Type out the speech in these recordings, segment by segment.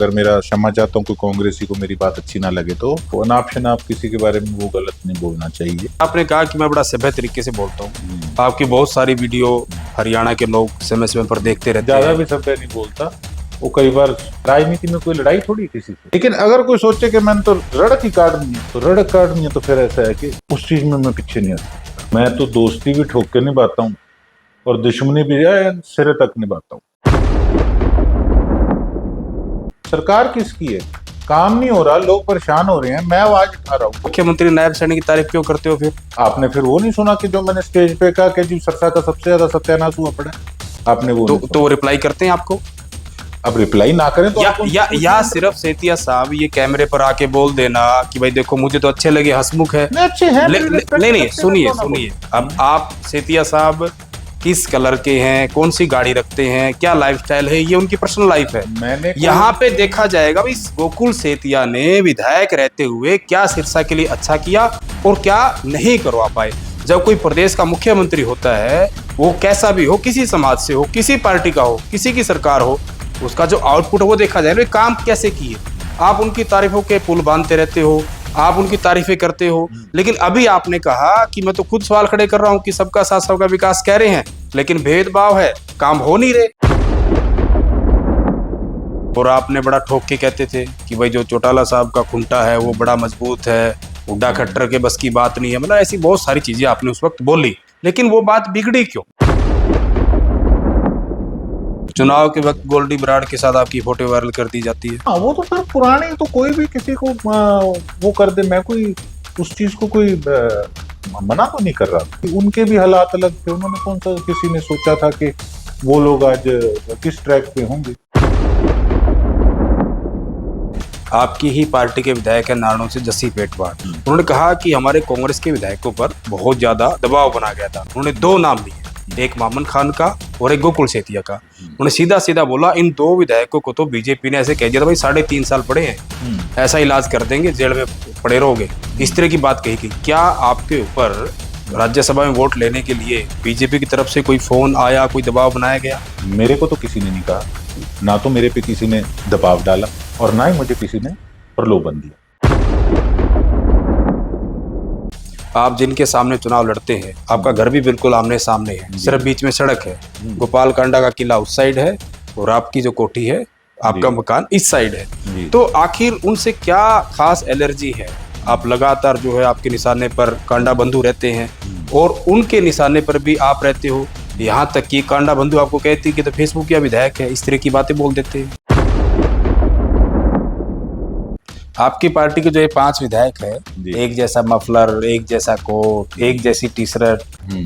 अगर मेरा क्षमा चाहता हूँ कोई कांग्रेसी को मेरी बात अच्छी ना लगे तो अनाप शनाप किसी के बारे में वो गलत नहीं बोलना चाहिए। आपने कहा कि मैं बड़ा सभ्य तरीके से बोलता हूँ। आपकी बहुत सारी वीडियो हरियाणा के लोग समय समय पर देखते रहते ज्यादा हैं। भी सभ्य नहीं बोलता। वो कई बार राजनीति में कोई लड़ाई थोड़ी किसी से, लेकिन अगर कोई सोचे कि मैंने तो रड़क ही काटनी है तो रड़क काटनी है, तो फिर ऐसा है कि उस चीज में मैं पीछे नहीं हटता। मैं तो दोस्ती भी ठोक के निभाता हूँ और दुश्मनी भी सिरे तक निभाता हूँ। सरकार किसकी है? काम नहीं हो रहा, लोग परेशान हो रहे हैं, मैं आवाज उठा रहा हूँ। मुख्यमंत्री नायब सैनी की तारीफ क्यों करते हो फिर? आपने फिर वो नहीं सुना कि जो मैंने स्टेज पे कहा कि जी सरसा का सबसे ज्यादा सत्यानाश हुआ पड़ा? आपने वो तो रिप्लाई करते हैं आपको? अब रिप्लाई ना करें तो या सिर्फ सेतिया साहब ये कैमरे पर आके बोल देना कि भाई देखो मुझे तो अच्छे लगे, हंसमुख है। अच्छे हैं, नहीं, सुनिए। अब आप सेतिया साहब किस कलर के हैं, कौन सी गाड़ी रखते हैं, क्या लाइफस्टाइल है, ये उनकी पर्सनल लाइफ है। मैंने यहाँ पे देखा जाएगा भाई गोकुल सेतिया ने विधायक रहते हुए क्या सिरसा के लिए अच्छा किया और क्या नहीं करवा पाए। जब कोई प्रदेश का मुख्यमंत्री होता है, वो कैसा भी हो, किसी समाज से हो, किसी पार्टी का हो, किसी की सरकार हो, उसका जो आउटपुट है वो देखा जाए, काम कैसे किए। आप उनकी तारीफों के पुल बांधते रहते हो, आप उनकी तारीफें करते हो, लेकिन अभी आपने कहा कि मैं तो खुद सवाल खड़े कर रहा हूं कि सबका साथ सबका विकास कह रहे हैं, लेकिन भेदभाव है, काम हो नहीं रहे। और आपने बड़ा ठोक के कहते थे कि भाई जो चौटाला साहब का खुंटा है वो बड़ा मजबूत है, हुड्डा खट्टर के बस की बात नहीं है। मतलब ऐसी बहुत सारी चीजें आपने उस वक्त बोली, लेकिन वो बात बिगड़ी क्यों? चुनाव के वक्त गोल्डी बराड़ के साथ आपकी फोटो वायरल कर दी जाती है। हाँ, वो तो सर पुराने, तो कोई भी किसी को वो कर दे, मैं कोई उस चीज को कोई मना तो नहीं कर रहा। उनके भी हालात अलग थे, उन्होंने कौन सा किसी ने सोचा था कि वो लोग आज किस ट्रैक पे होंगे। आपकी ही पार्टी के विधायक है नारनौल से जस्सी पेटवार, उन्होंने कहा कि हमारे कांग्रेस के विधायकों पर बहुत ज्यादा दबाव बना गया था। उन्होंने दो नाम लिए, एक मामन खान का और एक गोकुल सेतिया का। उन्होंने सीधा सीधा बोला इन दो विधायकों को तो बीजेपी ने ऐसे कह दिया था भाई 3.5 साल पड़े हैं, ऐसा इलाज कर देंगे, जेल में पड़े रहोगे, इस तरह की बात कही गई। क्या आपके ऊपर राज्यसभा में वोट लेने के लिए बीजेपी की तरफ से कोई फोन आया, कोई दबाव बनाया गया? मेरे को तो किसी ने नहीं कहा, ना तो मेरे पे किसी ने दबाव डाला और ना ही मुझे किसी ने प्रलोभन दिया। आप जिनके सामने चुनाव लड़ते हैं, आपका घर भी बिल्कुल आमने सामने है, सिर्फ बीच में सड़क है। गोपाल कांडा का किला उस साइड है और आपकी जो कोठी है, आपका मकान इस साइड है। तो आखिर उनसे क्या खास एलर्जी है? आप लगातार जो है आपके निशाने पर कांडा बंधु रहते हैं और उनके निशाने पर भी आप रहते हो। यहाँ तक कि कांडा बंधु आपको कहती है कि तो फेसबुक या विधायक है, इस तरह की बातें बोल देते हैं। आपकी पार्टी के जो 5 विधायक है, एक जैसा मफलर, एक जैसा कोट, एक जैसी टी शर्ट,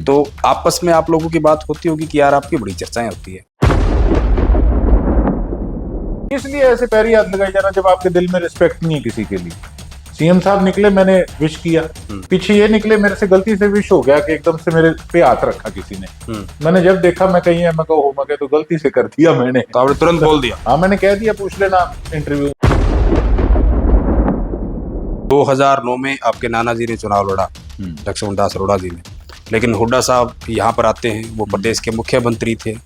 तो आपस में आप लोगों की बात होती होगी कि यार आपकी बड़ी चर्चाएं होती है। इसलिए ऐसे पैरी हाथ लगाई जा रहा जब आपके दिल में रिस्पेक्ट नहीं है किसी के लिए। सीएम साहब निकले, मैंने विश किया, पीछे ये निकले मेरे से गलती से विश हो गया कि एकदम से मेरे पे हाथ रखा किसी ने। मैंने जब देखा मैं कहीं है, मैं कहा तो गलती से कर दिया मैंने, तो आपने तुरंत बोल दिया? हाँ, मैंने कह दिया, पूछ लेना इंटरव्यू। 2009 में आपके नाना जी ने चुनाव लड़ा, लक्ष्मण दास अरोड़ा जी ने, लेकिन हुड्डा साहब यहाँ पर आते हैं, वो प्रदेश के मुख्यमंत्री थे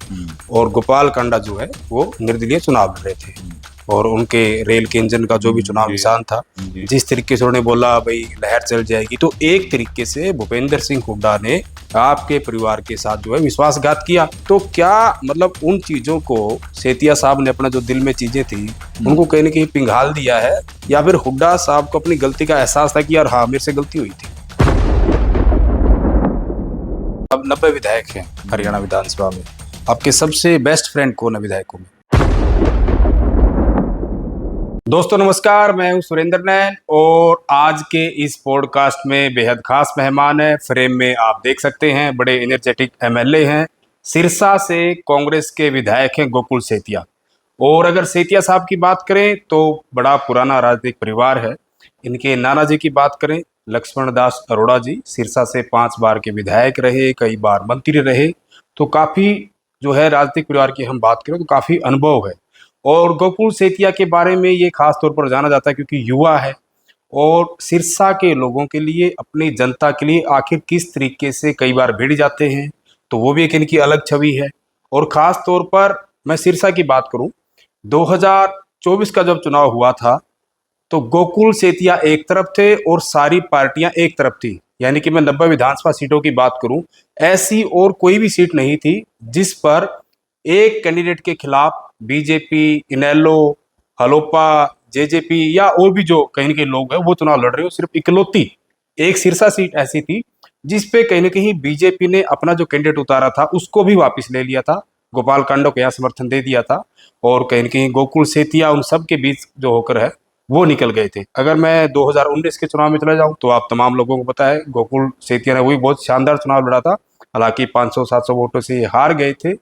और गोपाल कांडा जो है वो निर्दलीय चुनाव लड़ रहे थे और उनके रेल के इंजन का जो भी चुनाव निशान था, जिस तरीके से उन्होंने बोला भाई लहर चल जाएगी, तो एक तरीके से भूपेंद्र सिंह हुड्डा ने आपके परिवार के साथ जो है विश्वासघात किया। तो क्या मतलब उन चीजों को सेतिया साहब ने अपना जो दिल में चीजें थी उनको कहीं ना कहीं पिघाल दिया है, या फिर हुड्डा साहब को अपनी गलती का एहसास था कि यार हाँ मेरे से गलती हुई थी? अब 90 विधायक हैं हरियाणा विधानसभा में, आपके सबसे बेस्ट फ्रेंड कौन है विधायकों में? दोस्तों नमस्कार, मैं हूं सुरेंद्र नैन और आज के इस पॉडकास्ट में बेहद खास मेहमान है। फ्रेम में आप देख सकते हैं बड़े एनर्जेटिक एमएलए हैं, सिरसा से कांग्रेस के विधायक हैं गोकुल सेतिया। और अगर सेतिया साहब की बात करें तो बड़ा पुराना राजनीतिक परिवार है। इनके नाना जी की बात करें, लक्ष्मण दास अरोड़ा जी सिरसा से 5 बार के विधायक रहे, कई बार मंत्री रहे, तो काफी जो है राजनीतिक परिवार की हम बात करें तो काफी अनुभव है। और गोकुल सेतिया के बारे में ये खास तौर पर जाना जाता है क्योंकि युवा है और सिरसा के लोगों के लिए, अपनी जनता के लिए आखिर किस तरीके से कई बार भिड़ जाते हैं, तो वो भी एक इनकी अलग छवि है। और खास तौर पर मैं सिरसा की बात करूं, 2024 का जब चुनाव हुआ था तो गोकुल सेतिया एक तरफ थे और सारी पार्टियां एक तरफ थी। यानी कि मैं 90 विधानसभा सीटों की बात करूं, ऐसी और कोई भी सीट नहीं थी जिस पर एक कैंडिडेट के खिलाफ बीजेपी, इनेलो, हलोपा, जेजेपी या और भी जो कहीं ना कहीं लोग हैं वो चुनाव लड़ रहे हो। सिर्फ इकलौती एक सिरसा सीट ऐसी थी जिस पे कहीं ना कहीं बीजेपी ने अपना जो कैंडिडेट उतारा था उसको भी वापस ले लिया था, गोपाल कांडो को यहाँ समर्थन दे दिया था, और कहीं ना कहीं गोकुल सेतिया उन सब के बीच जो होकर है वो निकल गए थे। अगर मैं 2019 के चुनाव में चला जाऊं तो आप तमाम लोगों को पता है गोकुल सेतिया ने वही बहुत शानदार चुनाव लड़ा था, हालांकि 500-700 वोटों से ये हार गए थे।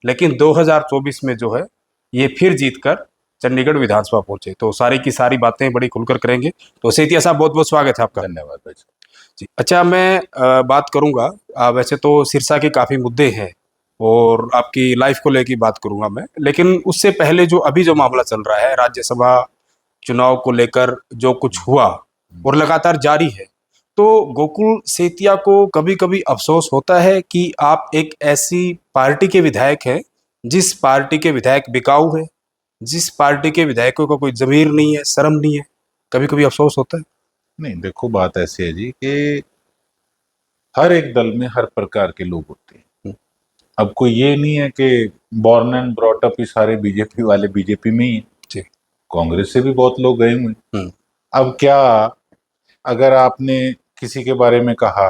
लेकिन 2024 में जो है ये फिर जीतकर चंडीगढ़ विधानसभा पहुंचे। तो सारी की सारी बातें बड़ी खुलकर करेंगे। तो सेतिया साहब बहुत बहुत स्वागत है आपका। धन्यवाद भाई। जी अच्छा, मैं बात करूंगा, वैसे तो सिरसा के काफ़ी मुद्दे हैं और आपकी लाइफ को लेकर बात करूंगा मैं, लेकिन उससे पहले जो अभी जो मामला चल रहा है राज्यसभा चुनाव को लेकर जो कुछ हुआ और लगातार जारी है, तो गोकुल सेतिया को कभी कभी अफसोस होता है कि आप एक ऐसी पार्टी के विधायक हैं जिस पार्टी के विधायक बिकाऊ है, जिस पार्टी के विधायकों का कोई जमीर नहीं है, शर्म नहीं है, कभी कभी अफसोस होता है? नहीं, देखो बात ऐसी है जी कि हर एक दल में हर प्रकार के लोग होते हैं। अब कोई ये नहीं है कि बॉर्न एंड ब्रॉट अप ही सारे बीजेपी वाले बीजेपी में ही हैं। जी। कांग्रेस से भी बहुत लोग गए हुए हैं। हम्म। अब क्या, अगर आपने किसी के बारे में कहा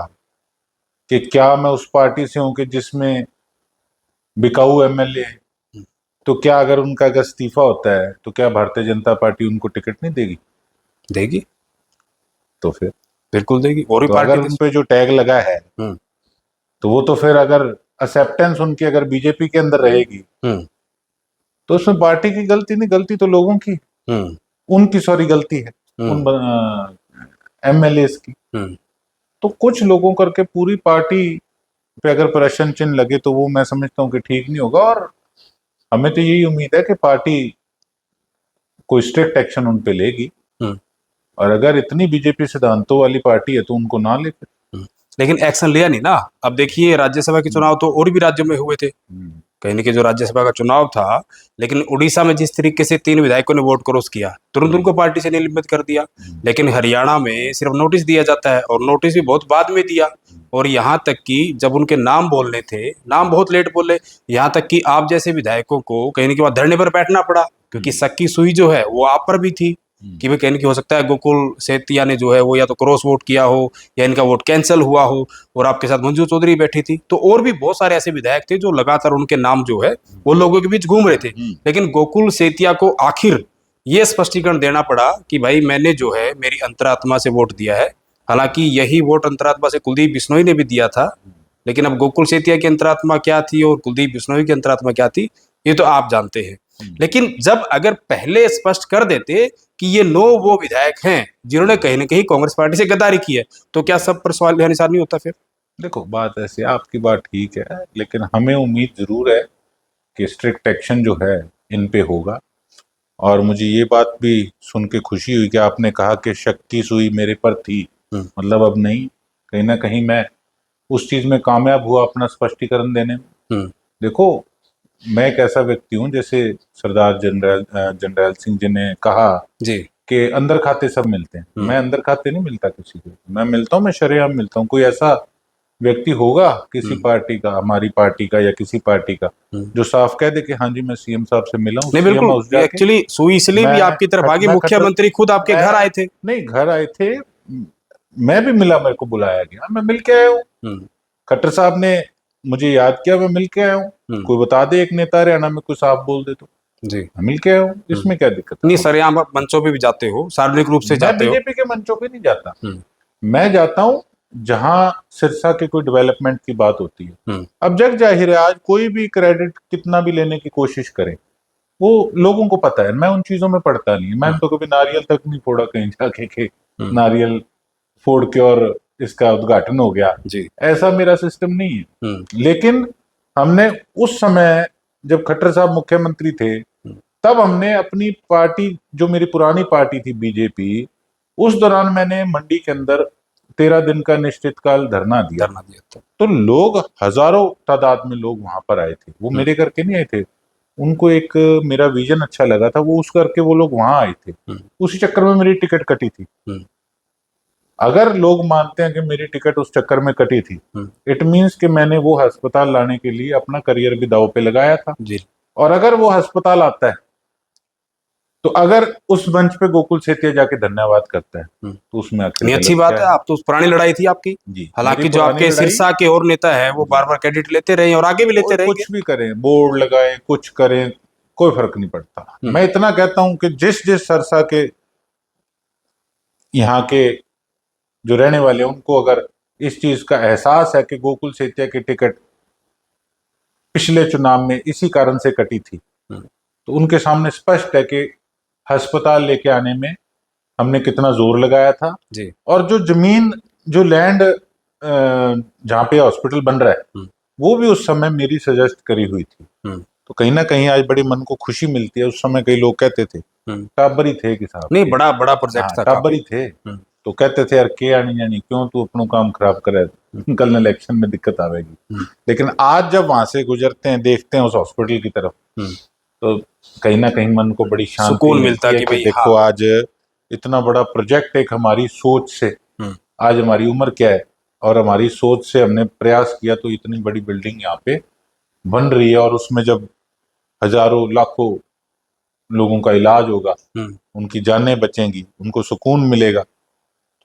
कि क्या मैं उस पार्टी से हूं कि जिसमें बिकाऊ एमएलए है, तो क्या अगर उनका अगर इस्तीफा होता है तो क्या भारतीय जनता पार्टी उनको टिकट नहीं देगी? देगी, तो फिर बिल्कुल देगी। और भी तो पार्टी अगर उन पे जो टैग लगा है हम्म। तो वो तो फिर अगर एक्सेप्टेंस उनकी अगर बीजेपी के अंदर रहेगी हम्म। तो उसमें पार्टी की गलती नहीं, गलती तो लोगों की, हम्म। उनकी सॉरी गलती है उन एमएलए की। हम्म। तो कुछ लोगों करके पूरी पार्टी पे अगर प्रश्न चिन्ह लगे तो वो मैं समझता हूँ कि ठीक नहीं होगा। और हमें तो यही उम्मीद है कि पार्टी कोई स्ट्रिक्ट एक्शन उन पे लेगी, हम्म। और अगर इतनी बीजेपी सिद्धांतों वाली पार्टी है तो उनको ना ले फिर। लेकिन एक्शन लिया नहीं ना। अब देखिए राज्यसभा के चुनाव तो और भी राज्यों में हुए थे, कहीं ना कहीं जो राज्यसभा का चुनाव था, लेकिन उड़ीसा में जिस तरीके से 3 विधायकों ने वोट क्रॉस किया, तुरंत उनको पार्टी से निलंबित कर दिया। लेकिन हरियाणा में सिर्फ नोटिस दिया जाता है और नोटिस भी बहुत बाद में दिया। और यहाँ तक कि जब उनके नाम बोलने थे, नाम बहुत लेट बोले, यहाँ तक कि आप जैसे विधायकों को कहीं ना कहीं धरने पर बैठना पड़ा, क्योंकि शक की सुई जो है वो आप पर भी थी कि भाई कहने की हो सकता है गोकुल सेतिया ने जो है वो या तो क्रॉस वोट किया हो या इनका वोट कैंसिल हुआ हो, और आपके साथ मंजू चौधरी बैठी थी। तो और भी बहुत सारे ऐसे विधायक थे जो लगातार उनके नाम जो है वो लोगों के बीच घूम रहे थे। लेकिन गोकुल सेतिया को आखिर ये स्पष्टीकरण देना पड़ा कि भाई मैंने जो है मेरी अंतरात्मा से वोट दिया है। हालांकि यही वोट अंतरात्मा से कुलदीप बिश्नोई ने भी दिया था, लेकिन अब गोकुल सेतिया की अंतरात्मा क्या थी और कुलदीप बिश्नोई की अंतरात्मा क्या थी ये तो आप जानते हैं। लेकिन जब अगर पहले स्पष्ट कर देते कि ये 9 वो विधायक हैं जिन्होंने कहीं ना कहीं कांग्रेस पार्टी से गद्दारी की है, तो क्या सब पर सवाल निशान नहीं होता फिर? देखो बात ऐसी, आपकी बात ठीक है, लेकिन हमें उम्मीद जरूर है कि स्ट्रिक्ट एक्शन जो है इन पे होगा। और मुझे ये बात भी सुन के खुशी हुई कि आपने कहा कि शक की सुई मेरे पर थी, मतलब अब नहीं, कहीं ना कहीं मैं उस चीज में कामयाब हुआ अपना स्पष्टीकरण देने में। देखो मैं एक ऐसा व्यक्ति हूँ, जैसे सरदार जनरल सिंह जी ने कहा जी कि अंदर खाते सब मिलते हैं। मैं अंदर खाते नहीं मिलता किसी को, मैं मिलता हूँ, मैं शरेआम मिलता हूँ। कोई ऐसा व्यक्ति होगा किसी पार्टी का, हमारी पार्टी का या किसी पार्टी का, जो साफ कह दे कि हाँ जी मैं सीएम साहब से मिला हूँ, नहीं, सीएम बिल्कुल। हाउस जाके एक्चुअली सुई इसलिए भी आपकी तरफ आ गई, मुख्यमंत्री खुद आपके घर आए थे। नहीं, घर आए थे, मैं भी मिला, मेरे को बुलाया गया, मैं मिल के आया हूँ। खट्टर साहब ने मुझे याद किया, मैं मिल के आया हूँ। कोई बता दे एक नेता हरियाणा में कोई साफ बोल दे तो जी मैं मिल के आया हूँ, इसमें क्या दिक्कत है? नहीं सर, यहाँ आप मंचों पे भी जाते हो, सार्वजनिक रूप से जाते हो। बीजेपी के मंचों पे नहीं जाता, मैं जाता हूँ जहां सिरसा के कोई डेवलपमेंट की बात होती है। अब जग जाहिर है, आज कोई भी क्रेडिट कितना भी लेने की कोशिश करे, वो लोगों को पता है, मैं उन चीजों में पड़ता नहीं। मैं तो कभी नारियल तक नहीं फोड़ा कहीं जाके के नारियल फोड़ के और इसका उद्घाटन हो गया जी, ऐसा मेरा सिस्टम नहीं है। लेकिन हमने उस समय जब खट्टर साहब मुख्यमंत्री थे, तब हमने अपनी पार्टी, जो मेरी पुरानी पार्टी थी बीजेपी, उस दौरान मैंने मंडी के अंदर 13 दिन का निश्चित काल धरना दिया था। तो लोग हजारों तादाद में लोग वहां पर आए थे, वो मेरे करके नहीं आए थे, उनको एक मेरा विजन अच्छा लगा था, वो उस करके वो लोग वहां आए थे। उसी चक्कर में मेरी टिकट कटी थी। अगर लोग मानते हैं कि मेरी टिकट उस चक्कर में कटी थी, इट मीन्स कि मैंने वो अस्पताल लाने के लिए अपना करियर भी दांव पे लगाया था। जी। और अगर वो अस्पताल आता है, तो अगर उस मंच पे गोकुल सेतिया जाके धन्यवाद करता है, तो उसमें आखिर नहीं, अच्छी गलत बात क्या है। आप तो पुरानी लड़ाई थी आपकी। जी, मेरी हालांकि जो पुरानी आपके लड़ाई। सिरसा के और नेता है वो जी। बार बार क्रेडिट लेते रहे और आगे भी लेते और रहेंगे। कुछ भी करें, बोर्ड लगाएं, कुछ करें, कोई फर्क नहीं पड़ता। मैं इतना कहता हूं कि जिस जिस सरसा के यहाँ के जो रहने वाले हैं, उनको अगर इस चीज का एहसास है कि गोकुल सेतिया की टिकट पिछले चुनाव में इसी कारण से कटी थी, तो उनके सामने स्पष्ट है कि अस्पताल लेके आने में हमने कितना जोर लगाया था। जी। और जो जमीन, जो लैंड जहाँ पे हॉस्पिटल बन रहा है, वो भी उस समय मेरी सजेस्ट करी हुई थी। तो कहीं ना कहीं आज बड़ी मन को खुशी मिलती है। उस समय कई लोग कहते थे, टाबरी थे कि साहब, नहीं, बड़ा बड़ा प्रोजेक्ट था टाबरी काफी। थे, तो कहते थे यार के आनी जानी क्यों तू अपना काम खराब करे, कल इलेक्शन में दिक्कत आवेगी। लेकिन आज जब वहां से गुजरते हैं, देखते हैं उस हॉस्पिटल की तरफ, तो कहीं ना कहीं मन को बड़ी शांति सुकून मिलती मिलता है कि कि भाई देखो हाँ। आज इतना बड़ा प्रोजेक्ट एक हमारी सोच से, आज हमारी उम्र क्या है और हमारी सोच से हमने प्रयास किया, तो इतनी बड़ी बिल्डिंग यहाँ पे बन रही है। और उसमें जब हजारों लाखों लोगों का इलाज होगा, उनकी जानें बचेंगी, उनको सुकून मिलेगा,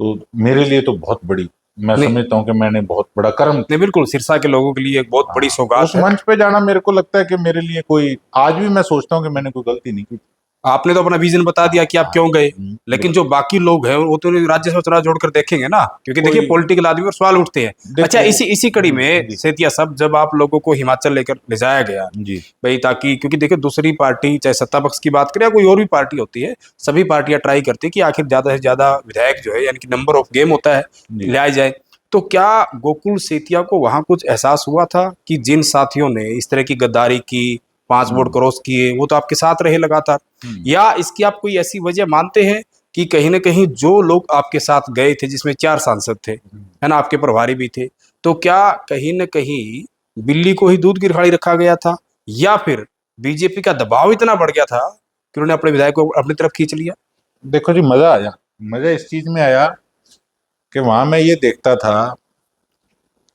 तो मेरे लिए तो बहुत बड़ी, मैं नहीं, समझता हूँ कि मैंने बहुत बड़ा कर्म नहीं, किया। बिल्कुल सिरसा के लोगों के लिए एक बहुत बड़ी उस सौगात है। मंच पे जाना मेरे को लगता है कि मेरे लिए कोई, आज भी मैं सोचता हूँ कि मैंने कोई गलती नहीं की। आपने तो अपना विजन बता दिया कि आप क्यों गए, लेकिन जो बाकी लोग हैं वो तो राज्यसभा चुनाव जोड़कर देखेंगे ना, क्योंकि देखिए कोई पॉलिटिकल आदमी पर सवाल उठते हैं। देखो, अच्छा, इसी इसी कड़ी में जी सेतिया साहब, जब आप लोगों को हिमाचल लेकर ले जाया गया जी भाई, ताकि क्योंकि देखिए दूसरी पार्टी चाहे सत्ता पक्ष की बात करें या कोई और भी पार्टी होती है, सभी पार्टियां ट्राई करती है कि आखिर ज्यादा से ज्यादा विधायक जो है, यानी कि नंबर ऑफ गेम होता है, जी ले आए जाए। तो क्या गोकुल सेतिया को वहां कुछ एहसास हुआ था कि जिन साथियों ने इस तरह की गद्दारी की, 5 वोट क्रॉस किए, वो तो आपके साथ रहे लगातार, या इसकी आप कोई ऐसी वजह मानते हैं कि कहीं ना कहीं जो लोग आपके साथ गए थे, जिसमें 4 सांसद थे, है ना, आपके प्रभारी भी थे, तो क्या कहीं ना कहीं बिल्ली को ही दूध की रिहाड़ी रखा गया था, या फिर बीजेपी का दबाव इतना बढ़ गया था कि उन्होंने अपने विधायक को अपनी तरफ खींच लिया? देखो जी, मजा आया। मजा इस चीज में आया कि वहां मैं ये देखता था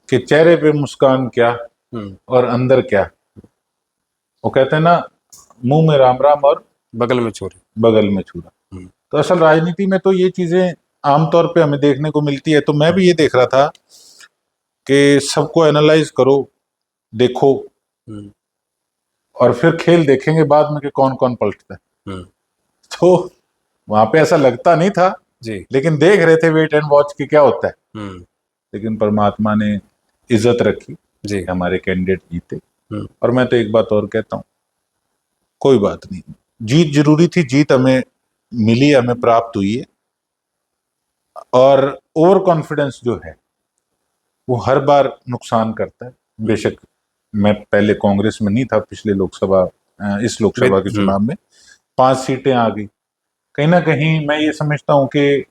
कि चेहरे पे मुस्कान क्या और अंदर क्या। वो कहते हैं ना, मुंह में राम राम और बगल में चोरी। बगल में छुरा। तो असल राजनीति में तो ये चीजें आमतौर पे हमें देखने को मिलती है। तो मैं भी ये देख रहा था कि सबको एनालाइज करो, देखो, और फिर खेल देखेंगे बाद में कि कौन कौन पलटता है। तो वहां पे ऐसा लगता नहीं था जी। लेकिन देख रहे थे वेट एंड वॉच कि क्या होता है। लेकिन परमात्मा ने इज्जत रखी जी। कि हमारे कैंडिडेट जीते। और मैं तो एक बात और कहता हूँ, कोई बात नहीं, जीत जरूरी थी, जीत हमें मिली, हमें प्राप्त हुई है। और ओवर कॉन्फिडेंस जो है वो हर बार नुकसान करता है। बेशक मैं पहले कांग्रेस में नहीं था, पिछले लोकसभा, इस लोकसभा के चुनाव में 5 सीटें आ गई। कहीं ना कहीं मैं ये समझता हूँ कि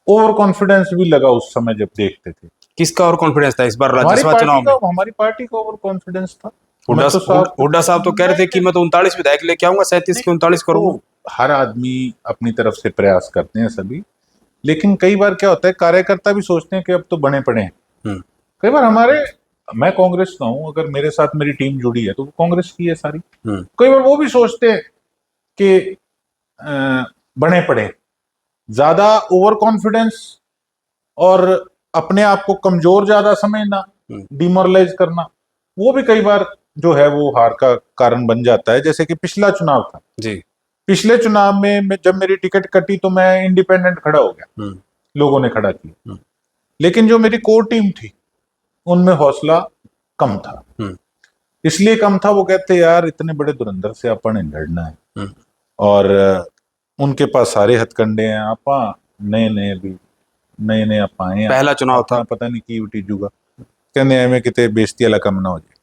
ओवर कॉन्फिडेंस भी लगा उस समय जब देखते थे। किसका और कॉन्फिडेंस था इस बार हमारी राज्यसभा पार्टी चुनाव का, में? हमारी पार्टी का ओवर कॉन्फिडेंस था। हुड्डा मैं तो साफ, हुड्डा साहब तो कह रहे थे कि मैं तो 39 विधायक लेके आऊंगा, 37 के 39 करूंगा। हर आदमी अपनी तरफ से प्रयास करते हैं सभी, लेकिन कई बार क्या होता है, कार्यकर्ता भी सोचते हैं कि अब तो बने पड़े हैं। कई बार हमारे, मैं कांग्रेस का हूं, अगर मेरे साथ मेरी टीम जुड़ी है तो वो कांग्रेस की है सारी। कई बार वो भी सोचते हैं कि बने पड़े। ज्यादा ओवर कॉन्फिडेंस और अपने आप को कमजोर ज्यादा समझना, डिमोरलाइज करना, वो भी कई बार जो है वो हार का कारण बन जाता है। जैसे कि पिछला चुनाव था जी। पिछले चुनाव में जब मेरी टिकट कटी तो मैं इंडिपेंडेंट खड़ा हो गया, लोगों ने खड़ा किया। लेकिन जो मेरी कोर टीम थी उनमें हौसला कम था। इसलिए कम था, वो कहते यार इतने बड़े धुरंधर से अपन ने लड़ना है और उनके पास सारे हथकंडे हैं, आपा नए नए भी नए नए आप आए, पहला चुनाव था, पता नहीं की उठीजूगा, कहने एवं कितने बेइज्जती वाला कम ना हो जाए।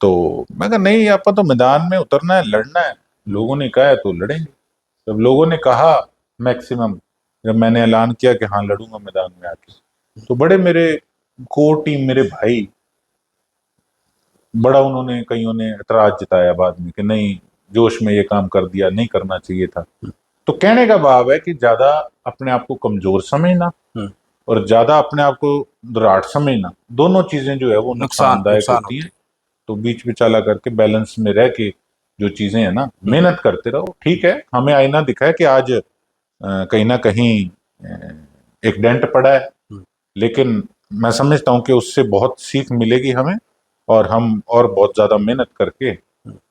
तो मैं कहा नहीं, आपा तो मैदान में उतरना है, लड़ना है, लोगों ने कहा है तो लड़ेंगे। जब लोगों ने कहा मैक्सिमम, जब मैंने ऐलान किया कि हाँ लड़ूंगा मैदान में आके, तो बड़े मेरे कोर टीम, मेरे भाई बड़ा उन्होंने कईयों ने एतराज जताया बाद में कि नहीं, जोश में ये काम कर दिया, नहीं करना चाहिए था। तो कहने का भाव है कि ज्यादा अपने आप को कमजोर समझना और ज्यादा अपने आप को दुराट समझना, दोनों चीजें जो है वो नुकसानदायक नुकसान होती हैं। तो बीच बिचाला करके बैलेंस में रह के जो चीजें है ना, मेहनत करते रहो। ठीक है, हमें आईना दिखा है कि आज कहीं ना कहीं एक डेंट पड़ा है, लेकिन मैं समझता हूं कि उससे बहुत सीख मिलेगी हमें, और हम और बहुत ज्यादा मेहनत करके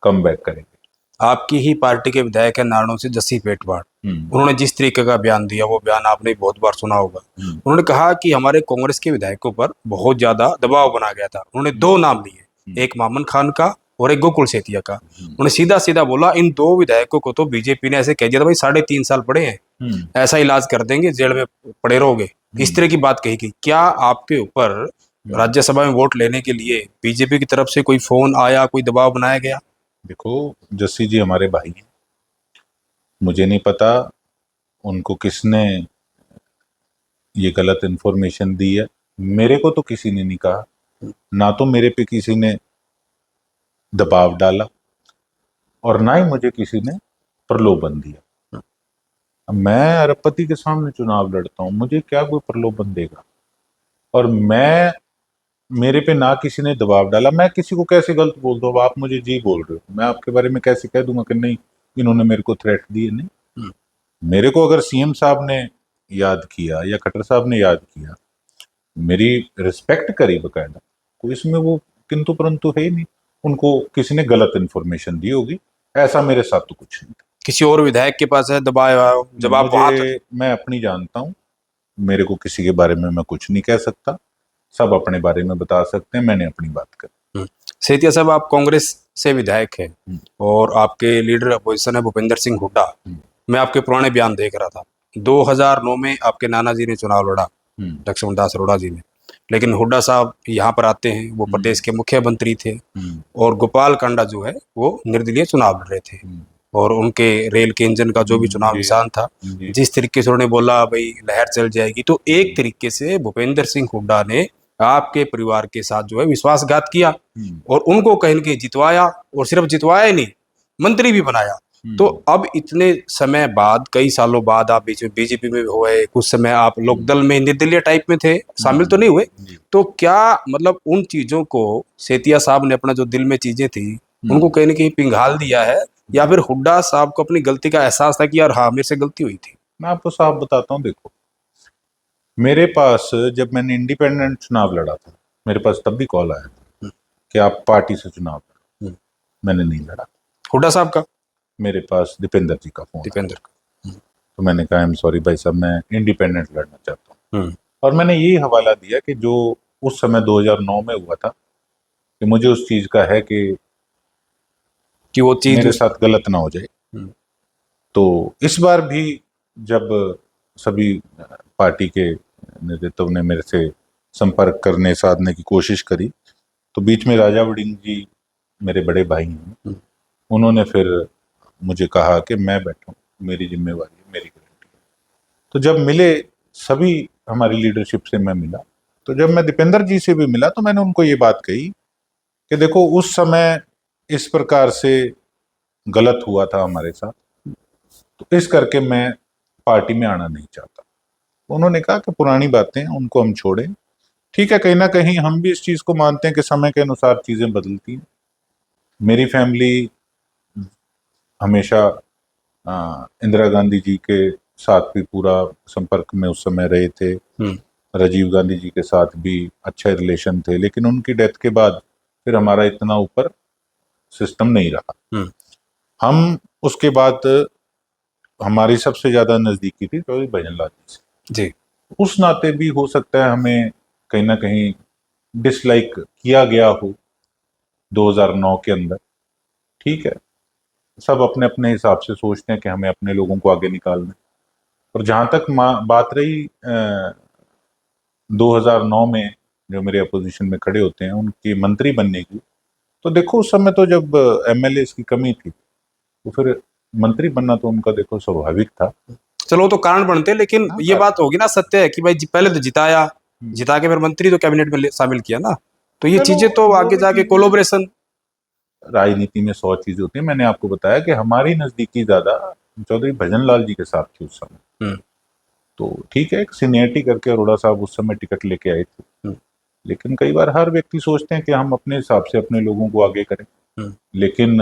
कम बैक करेंगे। आपकी ही पार्टी के विधायक है नारनौल से जस्सी पेटवाड़, हम्म, उन्होंने जिस तरीके का बयान दिया, वो बयान आपने बहुत बार सुना होगा। उन्होंने कहा कि हमारे कांग्रेस के विधायकों पर बहुत ज्यादा दबाव बना गया था। उन्होंने दो नाम लिए, एक मामन खान का और एक गोकुल सेतिया का। उन्होंने सीधा सीधा बोला इन दो विधायकों को तो बीजेपी ने ऐसे कह दिया था, भाई 3.5 साल पड़े हैं, ऐसा इलाज कर देंगे, जेल में पड़े रहोगे, इस तरह की बात कही गई। क्या आपके ऊपर राज्यसभा में वोट लेने के लिए बीजेपी की तरफ से कोई फोन आया, कोई दबाव बनाया गया? देखो, जस्सी जी हमारे भाई हैं, मुझे नहीं पता उनको किसने ये गलत इन्फॉर्मेशन दी है। मेरे को तो किसी ने नहीं कहा, ना तो मेरे पे किसी ने दबाव डाला और ना ही मुझे किसी ने प्रलोभन दिया। अब मैं अरबपति के सामने चुनाव लड़ता हूं, मुझे क्या कोई प्रलोभन देगा? और मेरे पे ना किसी ने दबाव डाला। मैं किसी को कैसे गलत बोल दूं? अब आप मुझे जी बोल रहे हो, मैं आपके बारे में कैसे कह दूंगा कि नहीं इन्होंने मेरे को थ्रेट दिए? नहीं, मेरे को अगर सीएम साहब ने याद किया या खट्टर साहब ने याद किया, मेरी रिस्पेक्ट करी बकायदा, तो इसमें वो किंतु परंतु है ही नहीं। उनको किसी ने गलत इन्फॉर्मेशन दी होगी, ऐसा मेरे साथ तो कुछ नहीं था। किसी और विधायक के पास है दबाव, जब आप वहां मुझे, मैं अपनी जानता हूं, मेरे को किसी के बारे में मैं कुछ नहीं कह सकता, सब अपने बारे में बता सकते हैं, मैंने अपनी बात करी। सेतिया साहब, आप कांग्रेस से विधायक हैं और आपके लीडर अपोजिशन है भूपेंद्र सिंह हुड्डा। मैं आपके पुराने बयान देख रहा था, 2009 में आपके नाना जी ने चुनाव लड़ा, लक्ष्मण दास अरोड़ा जी ने, लेकिन हुड्डा साहब यहाँ पर आते हैं, वो प्रदेश के मुख्यमंत्री थे और गोपाल कांडा जो है वो निर्दलीय चुनाव लड़ रहे थे, और उनके रेल के इंजन का जो भी चुनाव निशान था, जिस तरीके से उन्होंने बोला भाई लहर चल जाएगी, तो एक तरीके से भूपेंद्र सिंह हुड्डा ने आपके परिवार के साथ जो है विश्वासघात किया और उनको कहीं न कहीं जितवाया, और सिर्फ जितवाया ही नहीं, मंत्री भी बनाया। तो अब इतने समय बाद, कई सालों बाद, आप बीच में बीजेपी में हुए, कुछ समय आप लोकदल में निर्दलीय टाइप में थे, शामिल तो नहीं हुए, तो क्या मतलब उन चीजों को सेतिया साहब ने अपना जो दिल में चीजें थी उनको कहीं ना कहीं पिघाल दिया है, या फिर हुड्डा साहब को अपनी गलती का एहसास था कि यार हाँ मेरे से गलती हुई थी? मैं आपको साफ बताता हूँ, देखो, मेरे पास जब मैंने इंडिपेंडेंट चुनाव लड़ा था, मेरे पास तब भी कॉल आया था कि आप पार्टी से चुनाव लड़ो। मैंने नहीं लड़ा। हुड्डा साहब का? मेरे पास दीपेंद्र जी का फोन आया। दीपेंद्र का? तो मैंने कहा आई एम सॉरी भाई साहब, मैं इंडिपेंडेंट लड़ना चाहता हूँ। और मैंने यही हवाला दिया कि जो उस समय 2009 में हुआ था, कि मुझे उस चीज का है कि वो चीज मेरे साथ गलत ना हो जाए। तो इस बार भी जब सभी पार्टी के नेतृत्व ने मेरे से संपर्क करने साधने की कोशिश करी, तो बीच में राजा वड़िंग जी मेरे बड़े भाई हैं, उन्होंने फिर मुझे कहा कि मैं बैठूं, मेरी जिम्मेवारी है, मेरी गारंटी है। तो जब मिले, सभी हमारी लीडरशिप से मैं मिला, तो जब मैं दीपेंद्र जी से भी मिला तो मैंने उनको ये बात कही कि देखो उस समय इस प्रकार से गलत हुआ था हमारे साथ, तो इस करके मैं पार्टी में आना नहीं चाहता। उन्होंने कहा कि पुरानी बातें हैं, उनको हम छोड़ें। ठीक है, कहीं ना कहीं हम भी इस चीज को मानते हैं कि समय के अनुसार चीजें बदलती हैं। मेरी फैमिली हमेशा इंदिरा गांधी जी के साथ भी पूरा संपर्क में उस समय रहे थे, राजीव गांधी जी के साथ भी अच्छे रिलेशन थे, लेकिन उनकी डेथ के बाद फिर हमारा इतना ऊपर सिस्टम नहीं रहा। हम उसके बाद हमारी सबसे ज्यादा नजदीकी थी चौधरी भजनलाल जी से जी। उस नाते भी हो सकता है हमें कहीं ना कहीं डिसलाइक किया गया हो 2009 के अंदर। ठीक है, सब अपने अपने हिसाब से सोचते हैं कि हमें अपने लोगों को आगे निकालना है। और जहां तक बात रही 2009 में जो मेरे अपोजिशन में खड़े होते हैं उनकी मंत्री बनने की, तो देखो उस समय तो जब एमएलए की कमी थी, तो फिर मंत्री बनना तो उनका देखो स्वाभाविक था। चलो वो तो कारण बनते, लेकिन ये बात होगी ना, सत्य है कि भाई पहले तो जिताया, जिता के फिर मंत्री तो कैबिनेट में शामिल किया ना। तो ये चलो, चीजें तो वो आगे भी जाके चीजें- कोलोब्रेशन। राजनीति में 100 चीजें होती है। मैंने आपको बताया कि हमारी नजदीकी ज्यादा चौधरी भजन लाल जी के साथ थी उस समय। हम्म तो ठीक है, एक सीनियरिटी करके अरोड़ा साहब उस समय टिकट लेके आए थे। हम्म लेकिन कई बार हर व्यक्ति सोचते हैं कि हम अपने हिसाब से अपने लोगों को आगे करें। हम्म लेकिन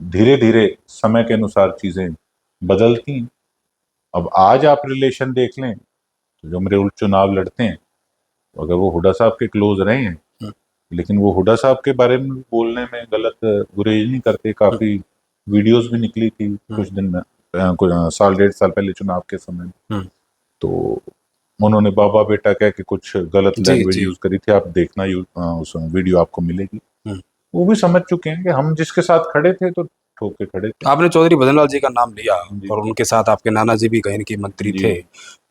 धीरे धीरे समय के अनुसार चीजें बदलती हैं। अब आज आप रिलेशन देख लें, तो जो मेरे चुनाव लड़ते हैं, अगर वो हुड्डा साहब के क्लोज रहे हैं, हम्म लेकिन वो हुड्डा साहब के बारे में बोलने में गलत गुरेज नहीं करते। काफी वीडियोस भी निकली थी कुछ दिन में, कुछ साल 1.5 साल पहले चुनाव के समय में। हम्म, तो उन्होंने बाबा बेटा कह के कुछ गलत जी लैंग्वेज जी। यूज करी थी। आप देखना, उस वीडियो आपको मिलेगी। हम्म। वो भी समझ चुके हैं कि हम जिसके साथ खड़े थे तो ठोक के खड़े थे। आपने चौधरी भजनलाल जी का नाम लिया जी और उनके साथ आपके नाना जी भी कहीं न कहीं मंत्री जी। थे।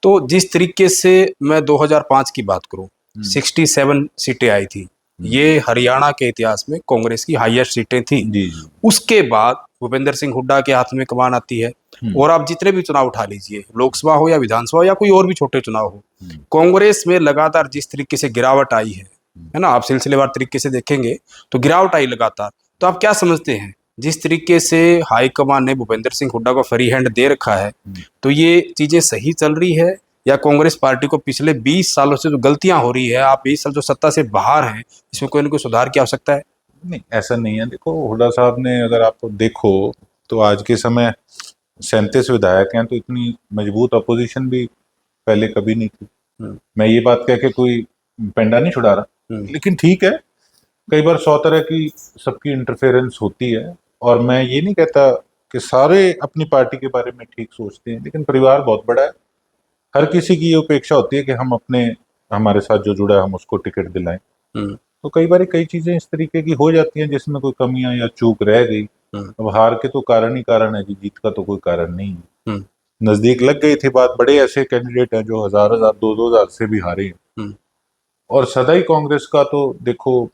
तो जिस तरीके से मैं 2005 की बात करूं, 67 सीटें आई थी। ये हरियाणा के इतिहास में कांग्रेस की हाईएस्ट सीटें थी। जी जी। उसके बाद भूपेंद्र सिंह हुड्डा के हाथ में कमान आती है। हम्म, और आप जितने भी चुनाव उठा लीजिए, लोकसभा हो या विधानसभा हो या कोई और भी छोटे चुनाव हो, हम्म, कांग्रेस में लगातार जिस तरीके से गिरावट आई है ना, आप सिलसिलेवार तरीके से देखेंगे तो गिरावट आई लगातार। तो आप क्या समझते हैं, जिस तरीके से हाईकमान ने भूपेंद्र सिंह हुड्डा को फ्री हैंड दे रखा है, तो ये चीजें सही चल रही है या कांग्रेस पार्टी को पिछले 20 सालों से जो गलतियां हो रही है, आप 20 साल जो सत्ता से बाहर हैं, इसमें कोई ना कोई सुधार की आवश्यकता है? नहीं, ऐसा नहीं है। देखो, हुड्डा साहब ने, अगर आप देखो तो आज के समय 37 विधायक हैं, तो इतनी मजबूत अपोजिशन भी पहले कभी नहीं थी। हम्म, मैं ये बात कह के कोई पेंडा नहीं छुड़ा रहा, हम्म, लेकिन ठीक है, कई बार 100 तरह की सबकी इंटरफेरेंस होती है। और मैं ये नहीं कहता कि सारे अपनी पार्टी के बारे में ठीक सोचते हैं, लेकिन परिवार बहुत बड़ा है। हर किसी की ये अपेक्षा होती है कि हम अपने, हमारे साथ जो जुड़ा है, हम उसको टिकट दिलाएं। हम्म, तो कई बार कई चीजें इस तरीके की हो जाती हैं जिसमें कोई कमियां या चूक रह गई। हम्म, अब हार के तो कारण ही कारण है जी, जीत का तो कोई कारण नहीं है। हम्म, नजदीक लग गई थी बात। बड़े ऐसे कैंडिडेट हैं जो हजार हजार, 2-2 हजार से भी हारे हैं। हम्म, और सदा ही कांग्रेस का तो देखो,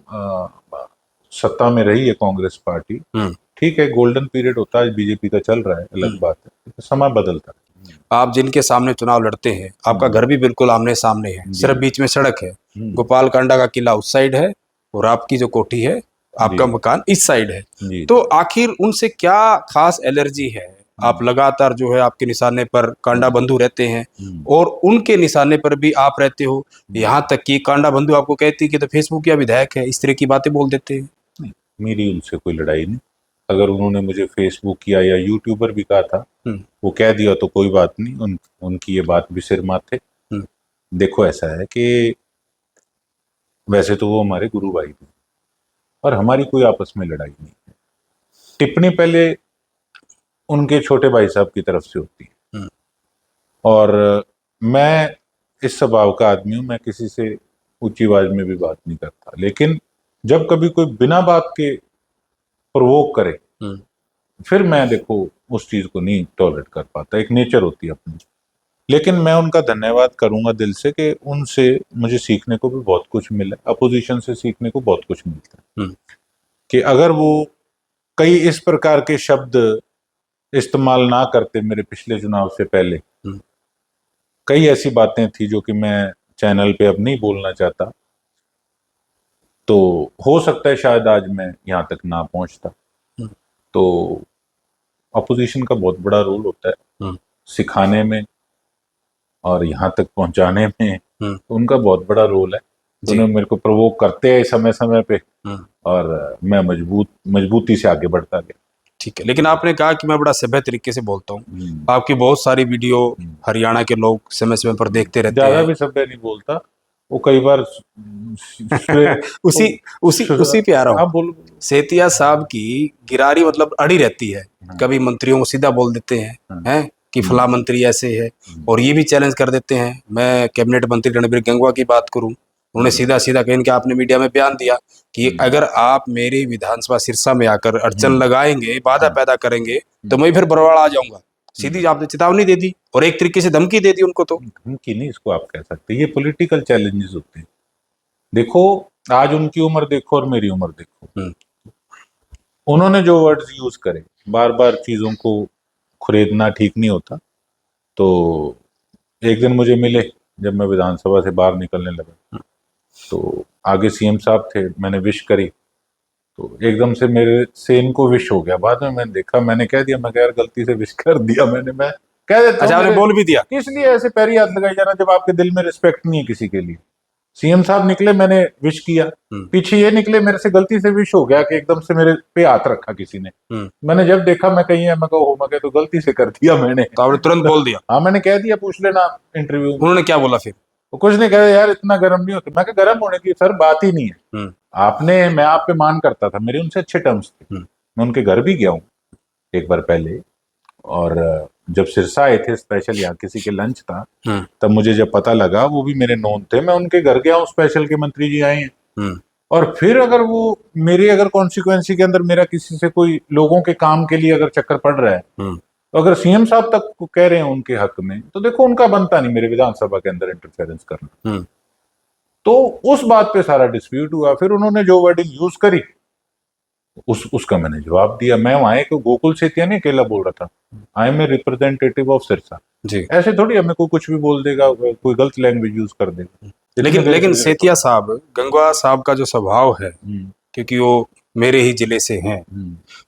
सत्ता में रही है कांग्रेस पार्टी। हम्म, ठीक है, गोल्डन पीरियड होता है, बीजेपी का चल रहा है, अलग बात है, समय बदलता है। आप जिनके सामने चुनाव लड़ते हैं, आपका घर भी बिल्कुल आमने सामने है, जी सिर्फ बीच में सड़क है। हम्म, गोपाल कांडा का किला उस साइड है और आपकी जो कोठी है, जी आपका मकान इस साइड है। जी तो आखिर उनसे क्या खास एलर्जी है? आप लगातार जो है आपके निशाने पर कांडा बंधु रहते हैं हम्म, और उनके निशाने पर भी आप रहते हो। यहाँ तक कि कांडा बंधु आपको कहती है कि तो फेसबुक या विधायक है, इस तरह की बातें बोल देते हैं। नहीं, मेरी उनसे कोई लड़ाई नहीं। अगर उन्होंने मुझे फेसबुक किया या यूट्यूबर भी कहा था, हम्म, वो कह दिया तो कोई बात नहीं। उनकी ये बात भी सिर माथे। हम्म, देखो, ऐसा है कि वैसे तो वो हमारे गुरु भाई थे और हमारी कोई आपस में लड़ाई नहीं है। टिप्पणी पहले उनके छोटे भाई साहब की तरफ से होती है। हम्म, और मैं इस स्वभाव का आदमी हूं, मैं किसी से ऊंची आवाज में भी बात नहीं करता। लेकिन जब कभी कोई बिना बात के प्रोवोक करे, हम्म, फिर मैं देखो उस चीज को नहीं टॉलरेट कर पाता। एक नेचर होती है अपनी। लेकिन मैं उनका धन्यवाद करूंगा दिल से कि उनसे मुझे सीखने को भी बहुत कुछ मिला। अपोजिशन से सीखने को बहुत कुछ मिलता है हम्म, कि अगर वो कई इस प्रकार के शब्द इस्तेमाल ना करते मेरे पिछले चुनाव से पहले, हम्म, कई ऐसी बातें थी जो कि मैं चैनल पे अब नहीं बोलना चाहता, तो हो सकता है शायद आज मैं यहाँ तक ना पहुंचता। हम्म, तो अपोजिशन का बहुत बड़ा रोल होता है हम्म, सिखाने में और यहाँ तक पहुंचाने में। हम्म, तो उनका बहुत बड़ा रोल है। जी। उन्हें मेरे को प्रोवोक करते हैं समय समय पे, हम्म, और मैं मजबूती से आगे बढ़ता गया। ठीक है, लेकिन आपने कहा कि मैं बड़ा सभ्य तरीके से बोलता हूँ। हम्म, आपकी बहुत सारी वीडियो हरियाणा के लोग समय समय पर देखते रहते ज्यादा हैं। भी सभ्य नहीं बोलता। वो कई बार उसी उसी उसी पे आ रहा हूँ। हाँ, बोलो बोलो। सेतिया साहब की गिरारी मतलब अड़ी रहती है। हाँ, कभी मंत्रियों को सीधा बोल देते हैं, हाँ, हैं कि फला मंत्री ऐसे है, हम्म, और ये भी चैलेंज कर देते हैं। मैं कैबिनेट मंत्री रणबीर गंगवा की बात करूं, उन्होंने सीधा सीधा कहीं कि आपने मीडिया में बयान दिया कि अगर आप मेरी विधानसभा सिरसा में आकर अड़चन लगाएंगे, बाधा पैदा करेंगे, तो मैं फिर बरवाड़ा आ जाऊंगा। सीधी आपने चेतावनी दे दी और एक तरीके से धमकी दे दी उनको। तो धमकी नहीं इसको आप कह सकते, ये पॉलिटिकल चैलेंजेस होते हैं। देखो, आज उनकी उम्र देखो और मेरी उम्र देखो। हम्म, उन्होंने जो वर्ड्स यूज करे, बार बार चीजों को खुरेदना ठीक नहीं होता। तो एक दिन मुझे मिले जब मैं विधानसभा से बाहर निकलने लगा, तो आगे सीएम साहब थे, मैंने विश करी तो एकदम से मेरे से इनको विश हो गया। बाद में मैंने देखा, मैंने कह दिया, मैं कह यार गलती से विश कर दिया मैंने, मैं कह देता अच्छा, हूँ आपने मेरे बोल भी दिया। किस लिए ऐसे पैरी हाथ लगाई जाना जब आपके दिल में रिस्पेक्ट नहीं है किसी के लिए। सीएम साहब निकले, मैंने विश किया, पीछे ये निकले मेरे से गलती से विश हो गया कि एकदम से मेरे पे हाथ रखा किसी ने। मैंने जब देखा मैं कहीं है, मैं कहा हो, मैं कहा तो गलती से कर दिया मैंने। तो आपने तुरंत बोल दिया? हाँ मैंने कह दिया, पूछ लेना इंटरव्यू में। उन्होंने क्या बोला फिर? वो कुछ नहीं कहा, यार इतना गर्म नहीं होता। मैं कहा गर्म होने की सर बात ही नहीं है। आपने, मैं आप पे मान करता था, मेरे उनसे अच्छे टर्म्स थे। मैं उनके घर भी गया हूँ एक बार पहले, और जब सिरसा आए थे स्पेशल, यहाँ किसी के लंच था, तब मुझे जब पता लगा वो भी मेरे नोन थे, मैं उनके घर गया हूँ स्पेशल के मंत्री जी आए हैं। और फिर अगर वो मेरी अगर कॉन्सिक्वेंसी के अंदर मेरा किसी से कोई लोगों के काम के लिए अगर चक्कर पड़ रहा है, तो अगर सीएम साहब तक को कह रहे हैं उनके हक में, तो देखो उनका बनता नहीं मेरे विधानसभा के अंदर इंटरफेरेंस करना। तो उस बात पे सारा डिस्प्यूट हुआ। फिर उन्होंने जो वर्डिंग यूज करी उसका मैंने जवाब दिया। मैं वहां एक गोकुल सेतिया नहीं अकेला बोल रहा था, I am a representative of Sirsa ji. ऐसे थोड़ी हमें कोई कुछ भी बोल देगा, कोई गलत लैंग्वेज यूज कर देगा। लेकिन सेतिया साहब, गंगवा साहब का जो स्वभाव है, क्योंकि वो मेरे ही जिले से हैं,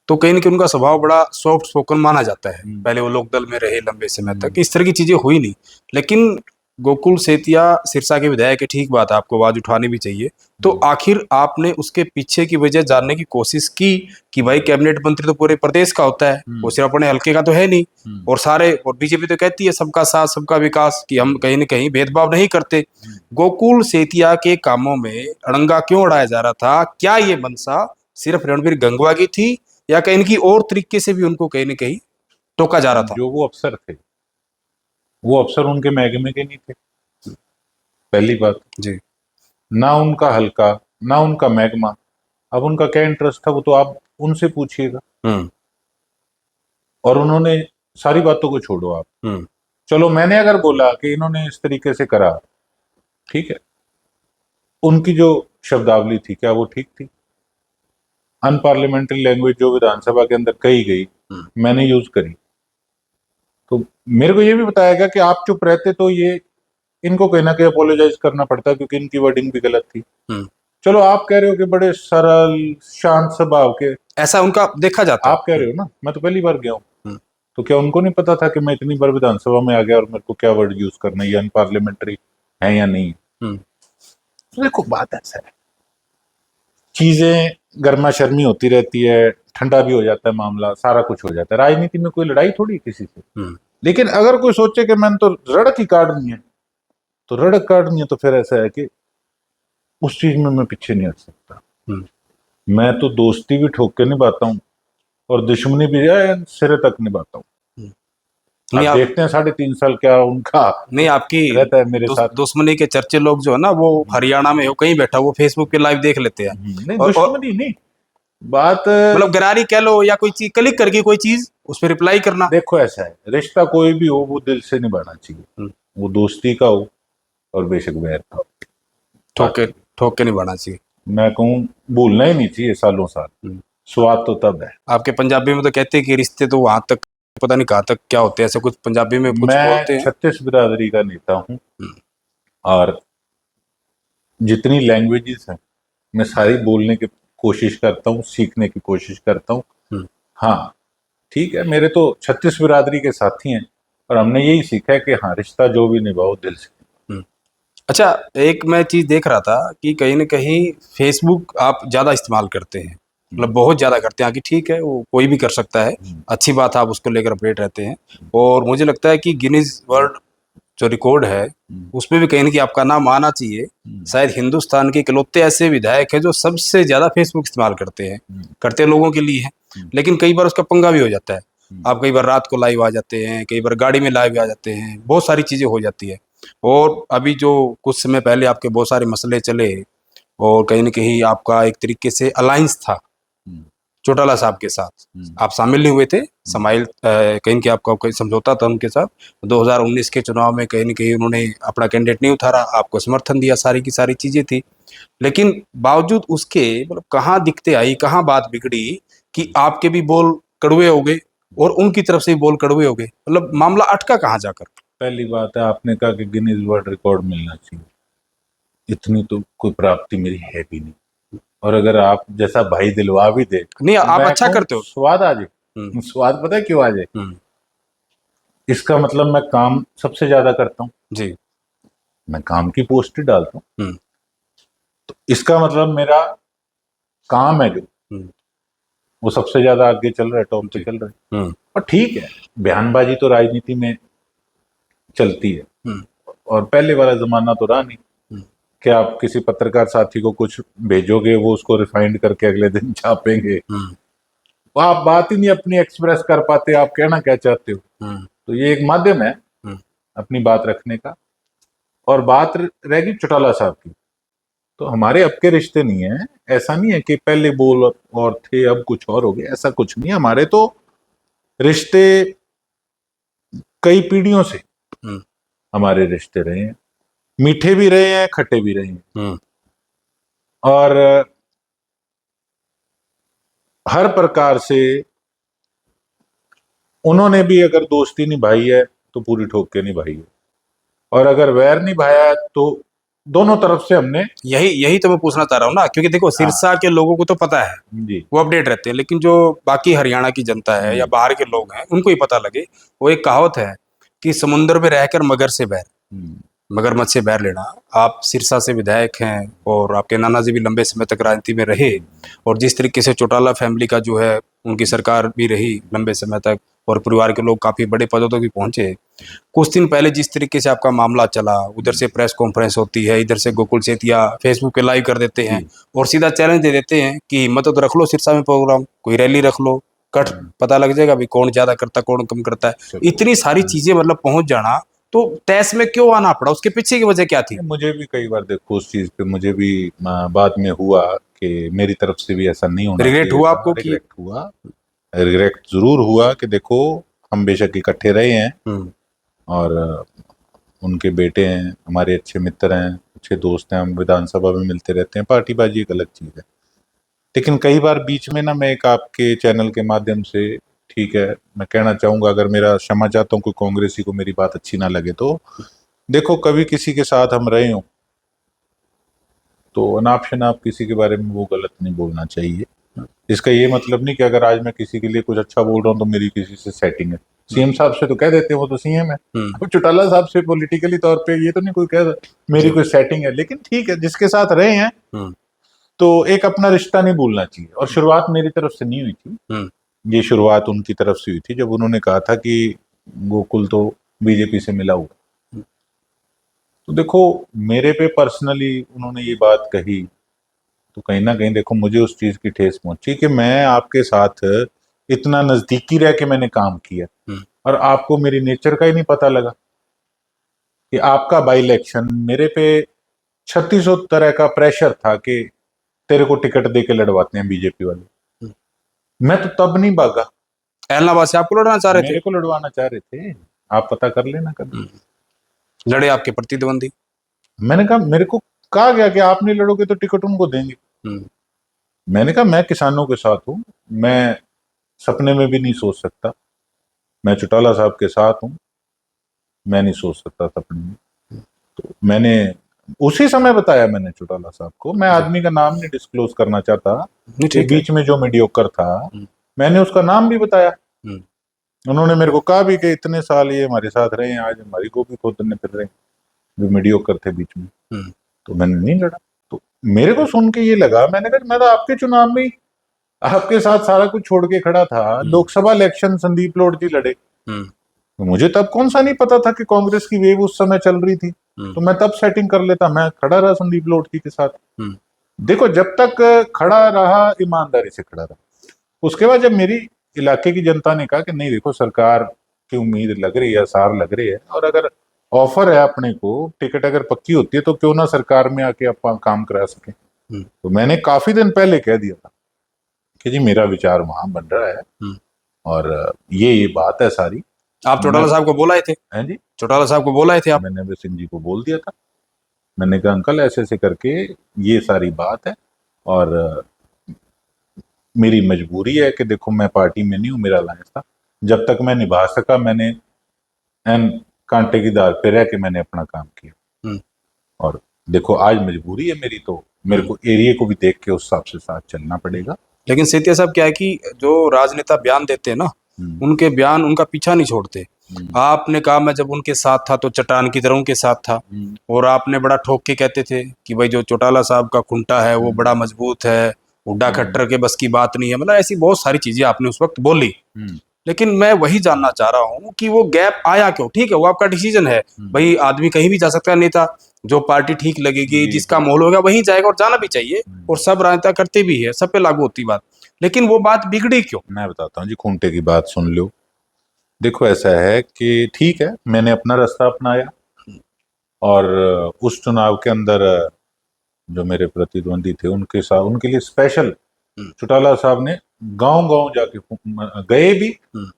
तो कहीं ना कहीं उनका स्वभाव बड़ा सॉफ्ट स्पोकन माना जाता है। पहले वो लोकदल में रहे लंबे समय तक, इस तरह की चीजें हुई नहीं। लेकिन गोकुल सेतिया सिरसा के विधायक है, ठीक बात है, आपको आवाज उठानी भी चाहिए। तो आखिर आपने उसके पीछे की वजह जानने की कोशिश की कि भाई कैबिनेट मंत्री तो पूरे प्रदेश का होता है, वो सिर्फ अपने हल्के का तो है नहीं। और सारे, और बीजेपी तो कहती है सबका साथ सबका विकास, कि हम कहीं ना कहीं भेदभाव नहीं करते। गोकुल सेतिया के कामों में अड़ंगा क्यों उड़ाया जा रहा था? क्या ये मंशा सिर्फ रणवीर गंगवा की थी, या कहीं की और तरीके से भी उनको कहीं ना कहीं टोका जा रहा था? जो वो अफसर थे, वो अफसर उनके महकमे के नहीं थे, पहली बात जी। ना उनका हल्का, ना उनका महकमा। अब उनका क्या इंटरेस्ट था वो तो आप उनसे पूछिएगा। और उन्होंने सारी बातों को छोड़ो आप, चलो मैंने अगर बोला कि इन्होंने इस तरीके से करा, ठीक है, उनकी जो शब्दावली थी क्या वो ठीक थी? अनपार्लियामेंट्री लैंग्वेज जो विधानसभा के अंदर कही गई, मैंने यूज करी। तो मेरे को ये भी बताया गया कि आप चुप रहते तो ये इनको कहीं ना कहीं अपोलोजाइज करना पड़ता, क्योंकि इनकी वर्डिंग भी गलत थी। चलो आप कह रहे हो कि बड़े सरल शांत स्वभाव के, ऐसा उनका देखा जाता आप कह रहे हो ना, मैं तो पहली बार गया हूँ, तो क्या उनको नहीं पता था कि मैं इतनी बार विधानसभा में आ गया और मेरे को क्या वर्ड यूज करना है, ये अनपार्लियामेंट्री है या नहीं? तो देखो बात ऐसा है, चीजें गर्मा शर्मी होती रहती है, ठंडा भी हो जाता है मामला, सारा कुछ हो जाता है। राजनीति में कोई लड़ाई थोड़ी किसी से। लेकिन अगर कोई सोचे कि मैंने तो रड़क ही काटनी है, तो रड़क काटनी है, तो फिर ऐसा है कि उस चीज में मैं पीछे नहीं हट सकता। मैं तो दोस्ती भी ठोक के निभाता हूँ और दुश्मनी भी सिरे तक निभाता हूँ। नहीं, आप देखते हैं 3.5 साल क्या उनका नहीं आपकी रहता है मेरे साथ। दुश्मनी के चर्चे लोग जो है ना, वो हरियाणा में हो कहीं बैठा, वो फेसबुक पे लाइव देख लेते हैं। नहीं दुश्मनी नहीं, बात मतलब गरारी कह लो, या कोई चीज क्लिक करके कोई चीज उस पर रिप्लाई करना। देखो ऐसा है, रिश्ता कोई भी हो वो दिल से निभाना चाहिए, वो दोस्ती का हो और बेशक बैर का हो, ठोक के निभाना चाहिए। मैं कहूँ भूलना ही नहीं चाहिए सालों साल, स्वाद तो तब है। आपके पंजाबी में तो कहते हैं कि रिश्ते तो वहां तक पता नहीं कहाँ तक क्या होते हैं, ऐसे कुछ पंजाबी में कुछ बोलते हैं। मैं 36 बिरादरी का नेता हूँ, और जितनी लैंग्वेजेस हैं मैं सारी बोलने की कोशिश करता हूँ, सीखने की कोशिश करता हूँ। हाँ ठीक है, मेरे तो 36 बिरादरी के साथी हैं, और हमने यही सीखा है कि हाँ रिश्ता जो भी निभाओ दिल से। अच्छा, एक मैं चीज देख रहा था कि कहीं ना कहीं फेसबुक आप ज्यादा इस्तेमाल करते हैं, मतलब बहुत ज्यादा करते हैं। कि ठीक है, वो कोई भी कर सकता है, अच्छी बात है, आप उसको लेकर अपडेट रहते हैं। और मुझे लगता है कि गिनीज वर्ल्ड जो रिकॉर्ड है उसमें भी कहीं ना कहीं आपका नाम आना चाहिए। शायद हिंदुस्तान के इकलौते ऐसे विधायक हैं जो सबसे ज्यादा फेसबुक इस्तेमाल करते हैं, करते लोगों के लिए हैं। लेकिन कई बार उसका पंगा भी हो जाता है। आप कई बार रात को लाइव आ जाते हैं, कई बार गाड़ी में लाइव आ जाते हैं, बहुत सारी चीजें हो जाती है। और अभी जो कुछ समय पहले आपके बहुत सारे मसले चले, और कहीं ना कहीं आपका एक तरीके से अलायंस था चौटाला साहब के साथ, आप शामिल नहीं हुए थे, समाइल कहीं के आपका कोई समझौता था उनके साथ। 2019 के चुनाव में कहीं ना कहीं उन्होंने अपना कैंडिडेट नहीं उतारा, आपको समर्थन दिया, सारी की सारी चीजें थी। लेकिन बावजूद उसके मतलब कहाँ दिक्कतें आई, कहाँ बात बिगड़ी कि आपके भी बोल कड़वे हो गए और उनकी तरफ से भी बोल कड़वे हो गए, मतलब मामला अटका कहाँ जाकर? पहली बात है, आपने कहा कि गिनीज वर्ल्ड रिकॉर्ड मिलना चाहिए। इतनी तो कोई प्राप्ति मेरी है भी नहीं। और अगर आप जैसा भाई दिलवा भी दे, नहीं, तो आप मैं अच्छा कहूं करते हो। स्वाद आ जाए। हम्म। स्वाद पता है क्यों आ जाए? हम्म। इसका मतलब मैं काम सबसे ज्यादा करता हूँ, जी। मैं काम की पोस्ट ही डालता हूँ, हम्म। तो इसका मतलब मेरा काम है जो हम्म। वो सबसे ज्यादा आगे चल रहा है, टॉप पे जी। चल रहा है। हम्म। और ठीक है, बयानबाजी तो राजनीति में चलती है, हम्म। और पहले वाला जमाना तो रहा नहीं हम्म। कि आप किसी पत्रकार साथी को कुछ भेजोगे वो उसको रिफाइंड करके अगले दिन छापेंगे। हम्म। वो आप बात ही नहीं अपनी एक्सप्रेस कर पाते, आप कहना क्या चाहते हो। हम्म। तो ये एक माध्यम है हम्म। अपनी बात रखने का। और बात रहेगी चौटाला साहब की, तो हमारे अब के रिश्ते नहीं है। ऐसा नहीं है कि पहले बोल और थे अब कुछ और हो गया, ऐसा कुछ नहीं है। हमारे तो रिश्ते कई पीढ़ियों से हम्म। हमारे रिश्ते रहे हैं, मीठे भी रहे हैं, खट्टे भी रहे हैं। हम्म। और हर प्रकार से उन्होंने भी अगर दोस्ती निभाई है तो पूरी ठोक के निभाई है, और अगर वैर निभाया है तो दोनों तरफ से हमने। यही यही तो मैं पूछना चाह रहा हूँ ना, क्योंकि देखो हाँ सिरसा के लोगों को तो पता है, जी वो अपडेट रहते हैं, लेकिन जो बाकी हरियाणा की जनता है या जी। बाहर के लोग हैं उनको ही पता लगे। वो एक कहावत है कि समुद्र में रहकर मगर से बैर, हम्म, मगरमच्छ से बैर लेना। आप सिरसा से विधायक हैं और आपके नाना जी भी लंबे समय तक राजनीति में रहे, और जिस तरीके से चौटाला फैमिली का जो है उनकी सरकार भी रही लंबे समय तक, और परिवार के लोग काफ़ी बड़े पदों तक भी पहुंचे। कुछ दिन पहले जिस तरीके से आपका मामला चला, उधर से प्रेस कॉन्फ्रेंस होती है, इधर से गोकुल सेतिया फेसबुक पे लाइव कर देते हैं जी और सीधा चैलेंज दे देते हैं कि हिम्मत हो तो रख लो सिरसा में प्रोग्राम, कोई रैली रख लो, कट पता लग जाएगा भी कौन ज्यादा करता कौन कम करता है। चलो। इतनी सारी चीजें मतलब पहुंच जाना, तो तैस में क्यों आना पड़ा, उसके पीछे की वजह क्या थी? मुझे भी कई बार देखो उस चीज पे मुझे भी बाद में हुआ कि मेरी तरफ से भी ऐसा नहीं होना रिग्रेट चाहिए हुआ था। आपको कि? रिग्रेट हुआ, रिग्रेट जरूर हुआ कि देखो हम बेशक इकट्ठे रहे हैं, हम्म। और उनके बेटे हैं, हमारे अच्छे मित्र हैं, अच्छे दोस्त हैं, हम विधानसभा में मिलते रहते हैं। पार्टीबाजी एक अलग चीज है, लेकिन कई बार बीच में ना मैं एक आपके चैनल के माध्यम से, ठीक है, मैं कहना चाहूंगा, अगर मेरा क्षमा चाहता हूँ कोई कांग्रेसी को मेरी बात अच्छी ना लगे तो, देखो कभी किसी के साथ हम रहे हो तो अनाप शनाप किसी के बारे में वो गलत नहीं बोलना चाहिए। इसका ये मतलब नहीं कि अगर आज मैं किसी के लिए कुछ अच्छा बोल रहा हूँ तो मेरी किसी से सेटिंग है। सीएम साहब से तो कह देते हैं, वो तो सीएम है। हम्म। अब चौटाला साहब से पॉलिटिकली तौर पे ये तो नहीं कोई कह मेरी जी। कोई सेटिंग है, लेकिन ठीक है, जिसके साथ रहे हैं हम्म। तो एक अपना रिश्ता नहीं भूलना चाहिए। और शुरुआत मेरी तरफ से नहीं हुई थी, हम्म। ये शुरुआत उनकी तरफ से हुई थी जब उन्होंने कहा था कि गोकुल तो बीजेपी से मिला हुआ। तो देखो मेरे पे पर्सनली उन्होंने ये बात कही, तो कहीं ना कहीं देखो मुझे उस चीज की ठेस पहुंची कि मैं आपके साथ इतना नजदीकी रह के मैंने काम किया, हम्म। और आपको मेरी नेचर का ही नहीं पता लगा कि आपका बाई इलेक्शन मेरे पे 3600 तरह का प्रेशर था कि तेरे को टिकट दे के लड़वाते हैं बीजेपी वाले। हम्म। मैं तो तब नहीं भागा। एलनाबाद से आपको लड़ना चाह रहे थे? मेरे को लड़वाना चाह रहे थे, आप पता कर लेना कभी। हम्म। लड़े आपके प्रतिद्वंदी? मैंने कहा, मेरे को कहा गया कि आप नहीं लड़ोगे तो टिकट उनको देंगे। हम्म। मैंने कहा मैं किसानों के साथ हूं, मैं सपने में भी नहीं सोच सकता, मैं चौटाला साहब के साथ हूं, मैं नहीं सोच सकता सपने में। तो मैंने उसी समय बताया, मैंने चौटाला साहब को, मैं जी। आदमी का नाम नहीं डिस्क्लोज करना चाहता नहीं, कि ठीक है। बीच में जो मीडियोकर था, हम्म। मैंने उसका नाम भी बताया। हम्म। उन्होंने मेरे को कहा भी कि इतने साल ये हमारे साथ रहे हैं, आज हमारी गोभी खोदने फिर रहे हैं, जो मीडियोकर थे बीच में। हम्म। तो मैंने नहीं लड़ा। तो मेरे को सुन के ये लगा, मैंने कहा मैं तो आपके चुनाव में ही आपके साथ सारा कुछ छोड़ के खड़ा था। लोकसभा इलेक्शन संदीप लोड जी लड़े, हम्म। तो मुझे तब कौन सा नहीं पता था कि कांग्रेस की वेव उस समय चल रही थी, हम्म। तो मैं तब सेटिंग कर लेता, मैं खड़ा रहा संदीप लोटकी के साथ। हम्म। देखो जब तक खड़ा रहा, ईमानदारी से खड़ा रहा। उसके बाद जब मेरी इलाके की जनता ने कहा कि नहीं देखो सरकार की उम्मीद लग रही है, आसार लग रही है, और अगर ऑफर है अपने को, टिकट अगर पक्की होती है तो क्यों ना सरकार में आके आप काम करा सके। हम्म। तो मैंने काफी दिन पहले कह दिया था कि जी मेरा विचार वहां बन रहा है, हम्म। और ये बात है सारी। आप मैं, चौटाला साहब को बोलाए थे? हैं जी, चौटाला साहब को बोलाए थे आप? मैंने भी सिंह जी को बोल दिया था। मैंने कहा अंकल ऐसे ऐसे करके ये सारी बात है, और मेरी मजबूरी है कि देखो मैं पार्टी में नहीं हूं, मेरा अलायंस था, जब तक मैं निभा सका मैंने एन कांटे की दार पे रह के मैंने अपना काम किया। हम्म। और देखो आज मजबूरी है मेरी, तो मेरे को एरिया को भी देख के उस हिसाब से साथ चलना पड़ेगा। लेकिन सेतिया साहब क्या है कि जो राजनेता बयान देते हैं ना, उनके बयान उनका पीछा नहीं छोड़ते। आपने कहा मैं जब उनके साथ था तो चट्टान की तरह उनके साथ था, और आपने बड़ा ठोक के कहते थे कि भाई जो चौटाला साहब का खुंटा है वो बड़ा मजबूत है, हुड्डा खट्टर के बस की बात नहीं है, मतलब ऐसी बहुत सारी चीजें आपने उस वक्त बोली। लेकिन मैं वही जानना चाह रहा हूँ कि वो गैप आया क्यों? ठीक है, वो आपका डिसीजन है, भाई आदमी कहीं भी जा सकता है, नेता जो पार्टी ठीक लगेगी, जिसका माहौल होगा वहीं जाएगा, और जाना भी चाहिए, और सब राजनेता करते भी है, सब पे लागू होती बात। लेकिन वो बात बिगड़ी क्यों? मैं बताता हूँ जी, खूंटे की बात सुन लो। देखो ऐसा है कि ठीक है, मैंने अपना रास्ता अपनाया, और उस चुनाव के अंदर जो मेरे प्रतिद्वंदी थे उनके साथ, उनके लिए स्पेशल चौटाला साहब ने गांव गांव जाके गए भी,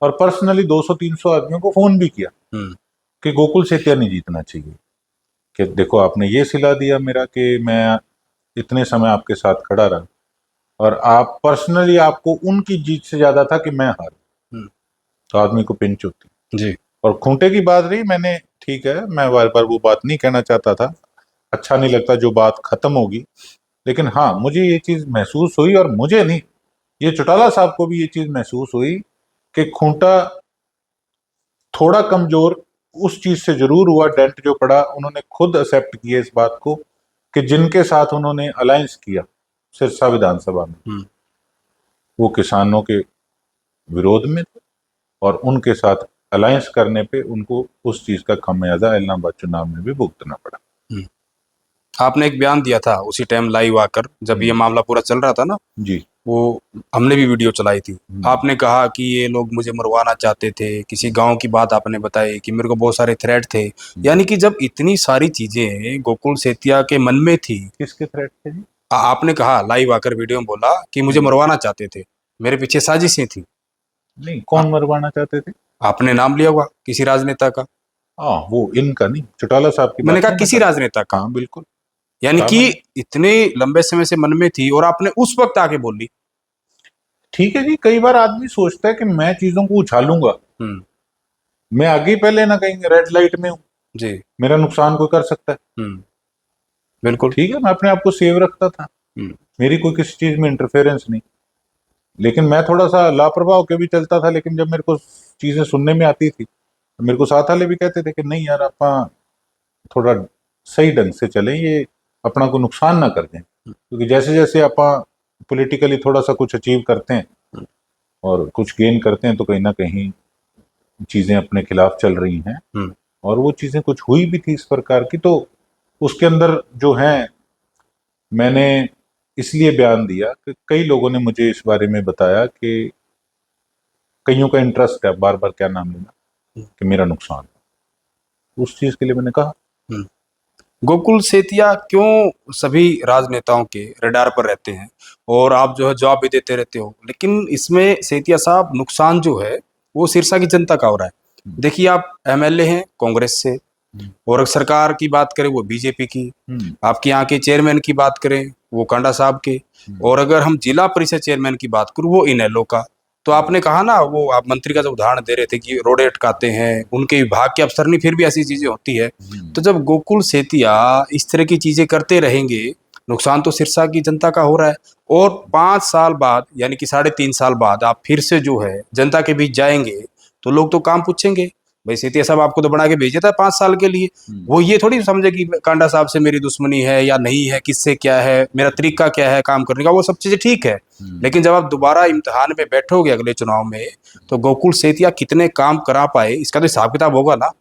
और पर्सनली 200-300 आदमियों को फोन भी किया कि गोकुल सेतिया नहीं जीतना चाहिए, कि देखो आपने ये सिला दिया मेरा कि मैं इतने समय आपके साथ खड़ा रहा, और आप पर्सनली, आपको उनकी जीत से ज्यादा था कि मैं हार, तो आदमी को पिंच होती जी। और खूंटे की बात रही, मैंने, ठीक है, मैं बार बार वो बात नहीं कहना चाहता था, अच्छा नहीं लगता जो बात खत्म होगी, लेकिन हाँ मुझे ये चीज महसूस हुई, और मुझे नहीं, ये चौटाला साहब को भी ये चीज महसूस हुई कि खूंटा थोड़ा कमजोर उस चीज से जरूर हुआ, डेंट जो पड़ा, उन्होंने खुद एक्सेप्ट किया इस बात को कि जिनके साथ उन्होंने अलायंस किया सिरसा विधानसभा में, वो किसानों के विरोध में थे, और उनके साथ अलायंस करने पे उनको उस चीज का खमियाजा इलाहाबाद चुनाव में भी भुगतना पड़ा। आपने एक बयान दिया था उसी टाइम लाइव आकर, जब ये मामला पूरा चल रहा था ना, जी। वो हमने भी वीडियो चलाई थी। आपने कहा कि ये लोग मुझे मरवाना चाहते थे, किसी गांव की बात आपने बताई कि मेरे को बहुत सारे थ्रेट थे। यानी कि जब इतनी सारी चीजें गोकुल सेतिया के मन में थी, किसके थ्रेट थे जी? आपने कहा लाइव आकर वीडियो में बोला कि मुझे मरवाना चाहते थे, मेरे पीछे साजिशें थी। नहीं, कौन मरवाना चाहते थे? आपने नाम लिया होगा किसी राजनेता का। हाँ, वो इनका नहीं, चौटाला साहब की मैंने बात कहा नहीं किसी बता। राजनेता का। हाँ बिल्कुल, यानी कहा कि मैंने। इतने लंबे समय से मन में थी और आपने उस वक्त आके बोली। ठीक है जी, कई बार आदमी सोचता है कि मैं चीजों को उछालूंगा, हम्म। मैं आगे पहले ना कहीं रेड लाइट में हूँ, जी। मेरा नुकसान कोई कर सकता है। बिल्कुल। ठीक है, मैं अपने आप को सेव रखता था, हम्म। मेरी कोई किसी चीज में इंटरफेरेंस नहीं, लेकिन मैं थोड़ा सा लापरवाह होकर भी चलता था, लेकिन जब मेरे को चीजें सुनने में आती थी तो मेरे को साथ वाले भी कहते थे कि नहीं यार, आप थोड़ा सही ढंग से चलें, ये अपना को नुकसान ना कर दें, क्योंकि जैसे जैसे आप पॉलिटिकली थोड़ा सा कुछ अचीव करते हैं और कुछ गेन करते हैं, तो कहीं ना कहीं चीजें अपने खिलाफ चल रही हैं, और वो चीजें कुछ हुई भी थी इस प्रकार की, तो उसके अंदर जो है, मैंने इसलिए बयान दिया कि कई लोगों ने मुझे इस बारे में बताया कि कईयों का इंटरेस्ट है बार बार क्या नाम लेना, कि मेरा नुकसान है। उस चीज के लिए मैंने कहा। गोकुल सेतिया क्यों सभी राजनेताओं के रडार पर रहते हैं और आप जो है जवाब भी देते रहते हो, लेकिन इसमें सेतिया साहब नुकसान जो है वो सिरसा की जनता का हो रहा है। देखिए, आप एमएलए हैं कांग्रेस से, और सरकार की बात करें वो बीजेपी की, आपके यहाँ के चेयरमैन की बात करें वो कांडा साहब के, और अगर हम जिला परिषद चेयरमैन की बात करूँ वो इनेलो का। तो आपने कहा ना, वो आप मंत्री का जो उदाहरण दे रहे थे कि रोडे अटकाते हैं, उनके विभाग के अफसर नहीं, फिर भी ऐसी चीजें होती है। तो जब गोकुल सेतिया इस तरह की चीजें करते रहेंगे, नुकसान तो सिरसा की जनता का हो रहा है। और 5 साल बाद, यानी कि 3.5 साल बाद आप फिर से जो है जनता के बीच जाएंगे, तो लोग तो काम पूछेंगे, भाई सेतिया साहब आपको तो बना के भेजा था 5 साल के लिए। वो ये थोड़ी समझे कि कांडा साहब से मेरी दुश्मनी है या नहीं है, किससे क्या है, मेरा तरीका क्या है काम करने का, वो सब चीजें ठीक है। लेकिन जब आप दोबारा इम्तिहान में बैठोगे अगले चुनाव में, तो गोकुल सेतिया कितने काम करा पाए इसका तो हिसाब किताब होगा ना।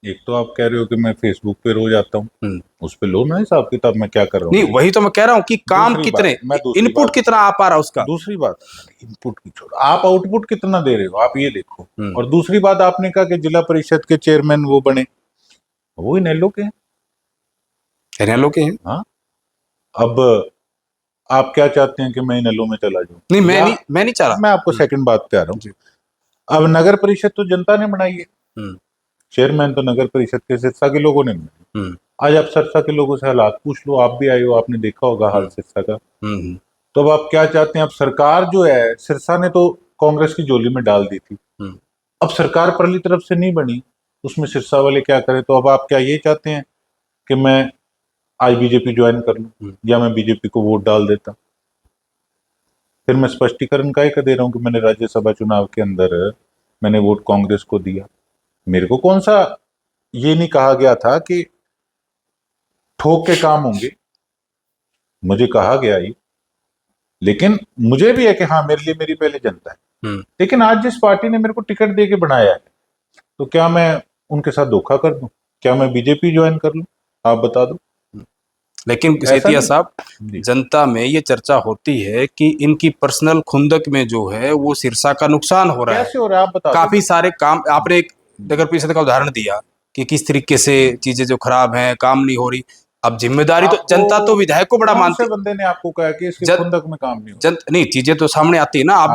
एक तो आप कह रहे हो कि मैं फेसबुक पे रोज आता हूँ, उस पे लो ना हिसाब किताब मैं क्या कर रहा नहीं, हूँ। वही तो मैं कह रहा हूँ कि काम दूसरी कितने, बात, मैं दूसरी इनपुट बात, कितना आ पा रहा उसका। दूसरी बात, इनपुट की छोड़, आप आउटपुट कितना दे रहे हो, आप ये देखो। और दूसरी बात, आपने कहा कि जिला परिषद के चेयरमैन वो बने, वो इनेलो के हैं। इनेलो के हैं। हाँ, अब आप क्या चाहते हैं कि मैं इनेलो में चला जाऊं? नहीं, या मैं नहीं चाह रहा। मैं आपको सेकंड बात पे आ रहा हूँ। जी। अब नगर परिषद तो जनता ने बनाई है, हम्म। चेयरमैन तो नगर परिषद के सिरसा के लोगों ने बनाई। आज आप सिरसा के लोगों से हालात पूछ लो, आप भी आए हो, आपने देखा होगा हाल सिरसा का। तो अब आप क्या चाहते हैं? अब सरकार जो है, सिरसा ने तो कांग्रेस की झोली में डाल दी थी, अब सरकार परली तरफ से नहीं बनी, उसमें सिरसा वाले क्या करें? तो अब आप क्या ये चाहते हैं कि मैं आज बीजेपी ज्वाइन कर लूं या मैं बीजेपी को वोट डाल देता। फिर मैं स्पष्टीकरण काहे का दे रहा हूं कि मैंने राज्यसभा चुनाव के अंदर मैंने वोट कांग्रेस को दिया। मेरे को कौन सा ये नहीं कहा गया था कि ठोक के काम होंगे, मुझे कहा गया ये, लेकिन मुझे भी है कि हाँ मेरे लिए मेरी पहले जनता है। लेकिन आज जिस पार्टी ने मेरे को टिकट दे के बनाया है, तो क्या मैं उनके साथ धोखा कर दूं? क्या मैं बीजेपी ज्वाइन कर लूं? आप बता दो। लेकिन सेतिया साहब, जनता में ये चर्चा होती है कि इनकी पर्सनल खुंदक में जो है वो सिरसा का नुकसान हो रहा है। कैसे हो रहा है आप बता दो। काफी सारे काम आपने एक नगर परिषद का उदाहरण दिया कि किस तरीके से चीजें जो खराब हैं, काम नहीं हो रही। अब जिम्मेदारी तो जनता तो विधायक को बड़ा मानती है। बंदे ने आपको कहा कि इसके खुंदक में काम नहीं हो नहीं, चीजें तो सामने आती है ना। आप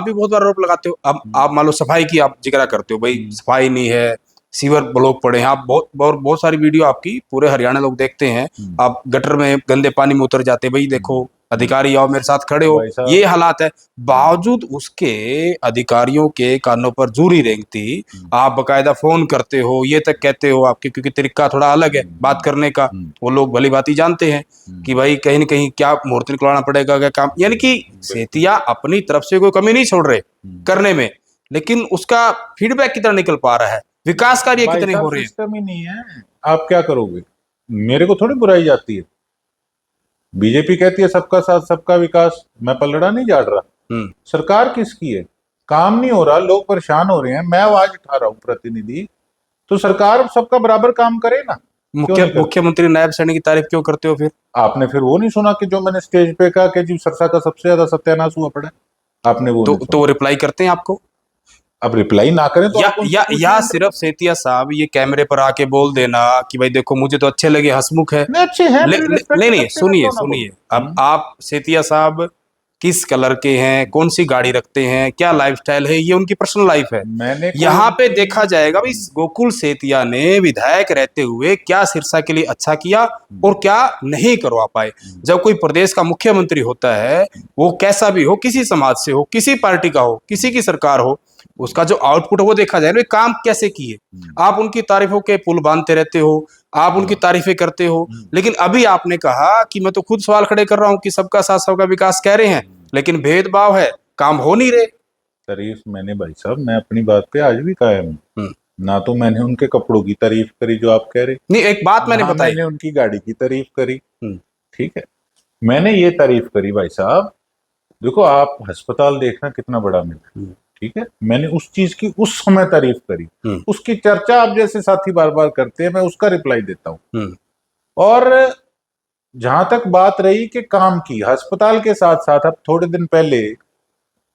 भी बहुत बार आरोप लगाते हो। अब आप मान लो सफाई की आप जिक्र करते हो, भाई सफाई नहीं है, सीवर ब्लॉक पड़े हैं। आप बहुत सारी वीडियो आपकी पूरे हरियाणा लोग देखते हैं। आप गटर में गंदे पानी में उतर जाते, भाई देखो अधिकारी आओ मेरे साथ खड़े हो, ये हालात है। बावजूद उसके अधिकारियों के कानों पर जूरी रेंगती, आप बकायदा फोन करते हो, ये तक कहते हो आपके, क्योंकि तरीका थोड़ा अलग है बात करने का। वो लोग भली भांति जानते हैं कि भाई कहीं ना कहीं क्या मुहूर्त निकलवाना पड़ेगा, क्या काम। यानी कि सेतिया अपनी तरफ से कोई कमी नहीं छोड़ रहे करने में, लेकिन उसका फीडबैक कितना निकल पा रहा है, विकास कार्य कितने हो रहे हैं। सिस्टम ही नहीं है, आप क्या करोगे? मेरे को थोड़ी बुराई जाती है। बीजेपी कहती है सबका साथ सबका विकास, मैं पलड़ा नहीं झाड़ रहा। सरकार किसकी है? काम नहीं हो रहा, लोग परेशान हो रहे हैं, मैं आवाज उठा रहा हूं प्रतिनिधि, तो सरकार सबका बराबर काम करे ना। मुख्यमंत्री नायब सैनी की तारीफ क्यों करते हो फिर? आपने फिर वो नहीं सुना कि जो मैंने स्टेज पे कहा कि जी सिरसा का सबसे ज्यादा सत्यानाश हुआ पड़ा? आपने वो तो रिप्लाई करते हैं आपको? अब रिप्लाई ना करें तो या सिर्फ सेतिया साहब ये कैमरे पर आके बोल देना कि भाई देखो मुझे तो अच्छे लगे, हंसमुख है, अच्छे हैं, नहीं सुनिए। अब आप सेतिया साहब किस कलर के हैं, कौन सी गाड़ी रखते हैं, क्या लाइफस्टाइल है, ये उनकी पर्सनल लाइफ है। यहाँ पे देखा जाएगा भाई गोकुल सेतिया ने विधायक रहते हुए क्या सिरसा के लिए अच्छा किया और क्या नहीं करवा पाए। जब कोई प्रदेश का मुख्यमंत्री होता है, वो कैसा भी हो, किसी समाज से हो, किसी पार्टी का हो, किसी की सरकार हो, उसका जो आउटपुट है वो देखा जाए, काम कैसे किए। आप उनकी तारीफों के पुल बांधते रहते हो, आप उनकी तारीफें करते हो, लेकिन अभी आपने कहा कि मैं तो खुद सवाल खड़े कर रहा हूं कि सबका साथ सबका विकास कह रहे हैं, लेकिन भेदभाव है, काम हो नहीं रहे। तारीफ मैंने भाई साहब, मैं अपनी बात पे आज भी कायम हूं। ना तो मैंने उनके कपड़ों की तारीफ करी जो आप कह रहे, नहीं एक बात मैंने बताई, मैंने उनकी गाड़ी की तारीफ करी। ठीक है, मैंने ये तारीफ करी भाई साहब, देखो आप अस्पताल देखना कितना बड़ा मिला, ठीक है, मैंने उस चीज की उस समय तारीफ करी। उसकी चर्चा आप जैसे साथी बार बार करते हैं, मैं उसका रिप्लाई देता हूं। और जहां तक बात रही कि काम की, अस्पताल के साथ साथ अब थोड़े दिन पहले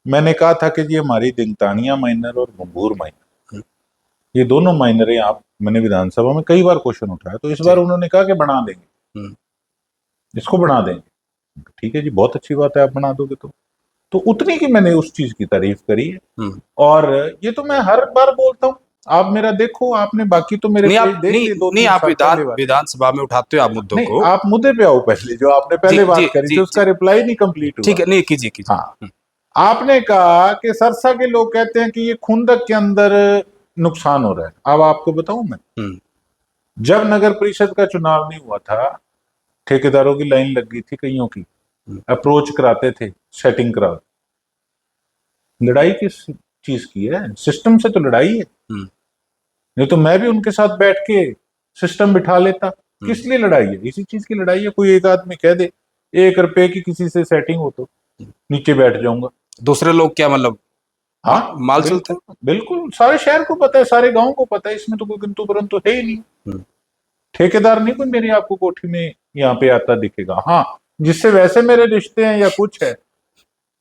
मैंने कहा था कि जी हमारी दिंगतानिया माइनर और गंभूर माइनर, ये दोनों माइनरें आप, मैंने विधानसभा में कई बार क्वेश्चन उठाया, तो इस बार उन्होंने कहा कि बना देंगे, इसको बना देंगे। ठीक है जी, बहुत अच्छी बात है, आप बना दोगे तो उतनी की मैंने उस चीज की तारीफ करी है। और ये तो मैं हर बार बोलता हूँ, आप मेरा देखो, आपने बाकी तो मेरे नहीं आप विधानसभा में उठाते हो आप मुद्दों को। आप मुद्दे पे आओ पहले, जो आपने पहले बात करी थी उसका रिप्लाई नहीं कंप्लीट हुआ। ठीक है, नहीं कीजिए। हाँ, आपने कहा कि सरसा के लोग कहते हैं कि ये खुंदक के अंदर नुकसान हो रहा है। अब आपको बताऊं मैं, जब नगर परिषद का चुनाव नहीं हुआ था, ठेकेदारों की लाइन लग गई थी, कईयों की अप्रोच कराते थे, सेटिंग करा। लड़ाई किस चीज की है? सिस्टम से तो लड़ाई है। नहीं तो मैं भी उनके साथ बैठ के सिस्टम बिठा लेता। किस लिए लड़ाई है? इसी चीज की लड़ाई है। कोई एक आदमी कह दे 1 रुपए की किसी से सेटिंग हो तो नीचे बैठ जाऊंगा। दूसरे लोग क्या मतलब, हाँ माल चलते हैं। बिल्कुल, सारे शहर को पता है, सारे गांव को पता है, इसमें तो कोई किंतु परंतु है ही नहीं। ठेकेदार नहीं कोई मेरी आपको कोठी में यहाँ पे आता दिखेगा। हाँ, जिससे वैसे मेरे रिश्ते हैं या कुछ है,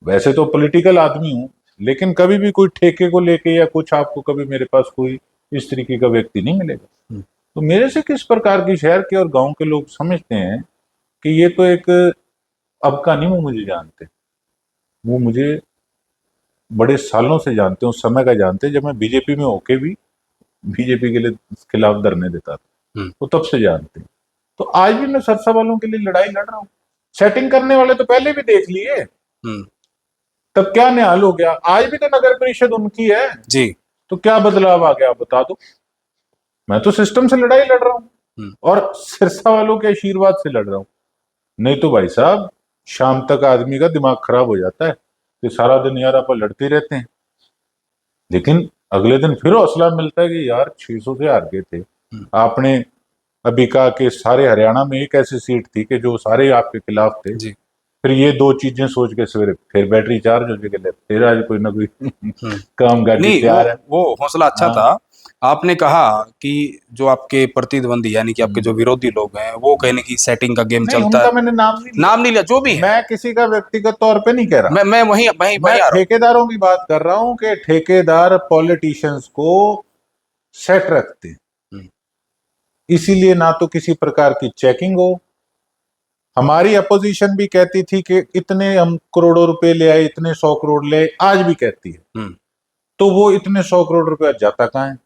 वैसे तो पॉलिटिकल आदमी हूं, लेकिन कभी भी कोई ठेके को लेके या कुछ आपको कभी मेरे पास कोई इस तरीके का व्यक्ति नहीं मिलेगा। तो मेरे से किस प्रकार की शहर के और गांव के लोग समझते हैं कि ये तो एक, अब का नहीं, वो मुझे जानते, वो मुझे बड़े सालों से जानते हैं, उस समय का जानते हैं जब मैं बीजेपी में होके भी बीजेपी के लिए खिलाफ धरने देता था, वो तब से जानते हैं। तो आज भी मैं सरसा वालों के लिए लड़ाई लड़ रहा हूँ। सेटिंग करने वाले तो पहले भी देख लिए, तब क्या निहाल हो गया। आज भी तो नगर परिषद उनकी है जी, तो क्या बदलाव आ गया बता दो। मैं तो सिस्टम से लड़ाई लड़ रहा हूं। और सिरसा वालों के आशीर्वाद से लड़ रहा हूं। नहीं तो भाई साहब शाम तक आदमी का दिमाग खराब हो जाता है, तो सारा दिन यार आप लड़ते रहते हैं, लेकिन अगले दिन फिर हौसला मिलता है कि यार 600 से हार गए थे। आपने अभी कहा कि सारे हरियाणा में एक ऐसी सीट थी कि जो सारे आपके खिलाफ थे, जी। फिर ये दो चीजें सोच के सवेरे फिर बैटरी चार्ज हो गई, फिर आज कोई ना कोई काम गाड़ी नहीं, तैयार है। वो हौसला अच्छा हाँ। था। आपने कहा कि जो आपके प्रतिद्वंदी यानी कि आपके जो विरोधी लोग हैं वो कहने की सेटिंग का गेम नहीं, चलता उनका है। मैंने नाम नहीं लिया। नाम नहीं लिया, जो भी है। मैं किसी का व्यक्तिगत तौर पे नहीं कह रहा। मैं वही वही मैं वही आ रहा हूँ। ठेकेदारों की बात कर रहा हूं कि ठेकेदार पॉलिटिशियंस को सेट रखते हैं, हम्म, इसीलिए ना तो किसी प्रकार की चेकिंग हो। हमारी अपोजिशन भी कहती थी कि इतने हम करोड़ों रुपए ले आए, इतने 100 करोड़ ले आए, आज भी कहती है। हम्म, तो वो इतने 100 करोड़ रुपया जाता कहाँ है?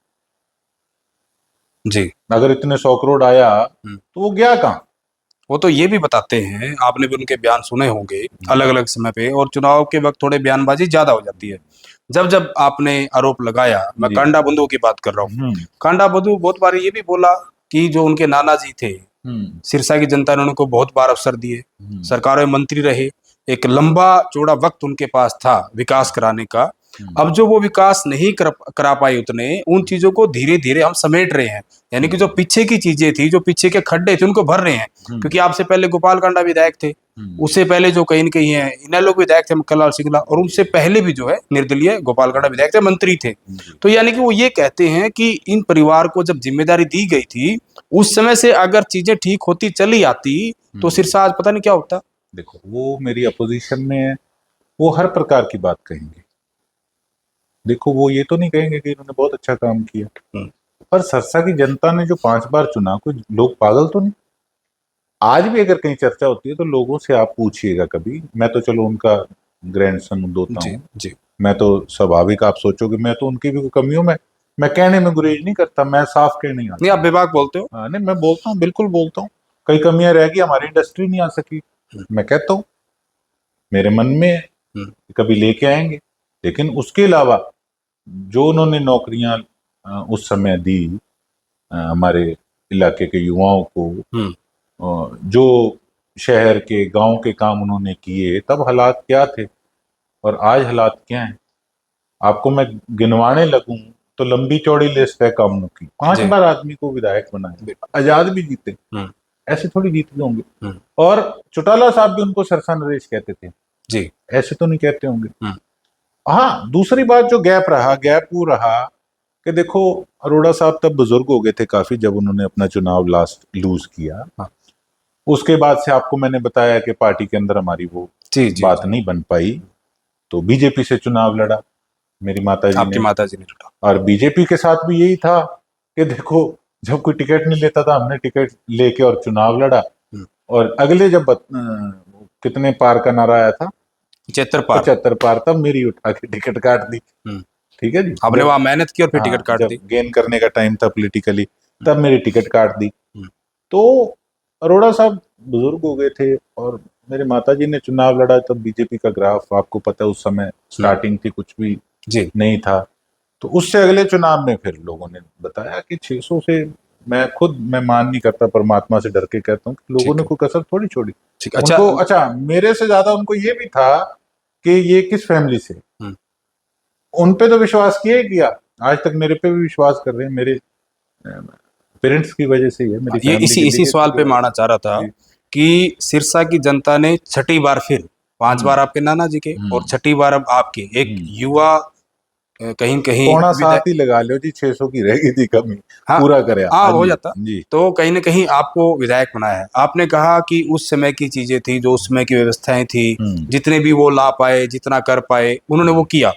जी। अगर इतने 100 करोड़ आया तो वो गया कहाँ? वो तो ये भी बताते हैं, आपने भी उनके बयान सुने होंगे अलग अलग समय पे, और चुनाव के वक्त थोड़े बयानबाजी ज्यादा हो जाती है। जब जब आपने आरोप लगाया, मैं जी। कांडा बंधु की बात कर रहा हूँ, हम्म। कांडा बंधु बहुत बार ये भी बोला कि जो उनके नाना जी थे, हम्म। सिरसा की जनता ने उनको बहुत बार अवसर दिए, सरकारों में मंत्री रहे, एक लंबा चौड़ा वक्त उनके पास था विकास कराने का। अब जो वो विकास नहीं करा पाए उतने, उन चीजों को धीरे धीरे हम समेट रहे हैं। यानी कि जो पीछे की चीजें थी, जो पीछे के खड्डे थे, उनको भर रहे हैं। क्योंकि आपसे पहले गोपाल कांडा विधायक थे, उससे पहले जो कहीं न कहीं है इनेलो विधायक थे मक्खनलाल सिंगला, और उनसे पहले भी जो है निर्दलीय गोपाल कांडा विधायक थे, मंत्री थे। तो यानी कि वो ये कहते हैं कि इन परिवार को जब जिम्मेदारी दी गई थी, उस समय से अगर चीजें ठीक होती चली आती तो सिरसा आज पता नहीं क्या होता। देखो, वो मेरी अपोजिशन में है, वो हर प्रकार की बात कहेंगे। देखो, वो ये तो नहीं कहेंगे कि इन्होंने बहुत अच्छा काम किया, पर सरसा की जनता ने जो 5 बार चुना, कोई लोग पागल तो नहीं। आज भी अगर कहीं चर्चा होती है तो लोगों से आप पूछिएगा कभी। मैं तो चलो उनका ग्रैंडसन दोता जी, हूँ, जी। मैं तो स्वाभाविक आप सोचोगे मैं तो उनकी भी कोई कमियों में मैं कहने में गुरेज नहीं करता, मैं साफ कहने नहीं नहीं, आता। आप बेबाक बोलते हो। हाँ, नहीं, मैं बोलता हूँ, बिल्कुल बोलता हूँ। कई कमियां रह गई, हमारी इंडस्ट्री नहीं आ सकी, मैं कहता हूँ, मेरे मन में है, कभी लेके आएंगे। लेकिन उसके अलावा जो उन्होंने नौकरियां उस समय दी हमारे इलाके के युवाओं को, जो शहर के गांव के काम उन्होंने किए, तब हालात क्या थे और आज हालात क्या हैं, आपको मैं गिनवाने लगूं तो लंबी चौड़ी लिस्ट है कामों की। 5 जी। बार आदमी को विधायक बनाया, आजाद भी जीते, ऐसे थोड़ी जीतते होंगे। और चौटाला साहब भी उनको सरसा नरेश कहते थे, जी। ऐसे तो नहीं कहते होंगे। हाँ, दूसरी बात जो गैप वो रहा कि देखो, अरोड़ा साहब तब बुजुर्ग हो गए थे काफी जब उन्होंने अपना चुनाव लास्ट लूज किया। उसके बाद से आपको मैंने बताया कि पार्टी के अंदर हमारी वो बात नहीं बन पाई, तो बीजेपी से चुनाव लड़ा मेरी माता जी आपकी ने। माता जी ने लड़ा। और बीजेपी के साथ भी यही था कि देखो, जब कोई टिकट नहीं लेता था, हमने टिकट लेके और चुनाव लड़ा, और अगले जब कितने पार का नारा आया था, 75 पार, तब मेरी उठा के टिकट काट दी। ठीक है जी, आपने वहां मेहनत की और फिर टिकट काट जब दी। गेन करने का टाइम था पॉलिटिकली, तब मेरी टिकट काट दी। तो अरोड़ा साहब बुजुर्ग हो गए थे और मेरे माताजी ने चुनाव लड़ा, तब बीजेपी का ग्राफ आपको पता है उस समय स्टार्टिंग थी, कुछ भी नहीं था। तो उससे अगले चुनाव में फिर लोगों ने बताया कि 600 से, मैं मान नहीं करता, परमात्मा से डर के कहता हूँ कि लोगों ने कोई कसर थोड़ी छोड़ी। उनको अच्छा, मेरे से ज्यादा उनको ये भी था कि ये किस फैमिली से, उन पे तो विश्वास किया ही किया, आज तक मेरे पे भी विश्वास कर रहे हैं, मेरे पेरेंट्स की वजह से ही है, मेरी ये फैमिली इसी सवाल पे मारना चाह रहा था कि सिरसा की जनता ने छठी बार फिर, 5 बार आपके नाना जी के और छठी बार अब आपके एक युवा कहीं कहीं पौना 7 ही लगा लो जी, 600 की रह गई थी कमी, पूरा करे। हाँ, हो जाता जी। तो कहीं ना कहीं आपको विधायक बनाया है। आपने कहा कि उस समय की चीजें थी, जो उस समय की व्यवस्थाएं थी, जितने भी वो ला पाए, जितना कर पाए उन्होंने वो किया।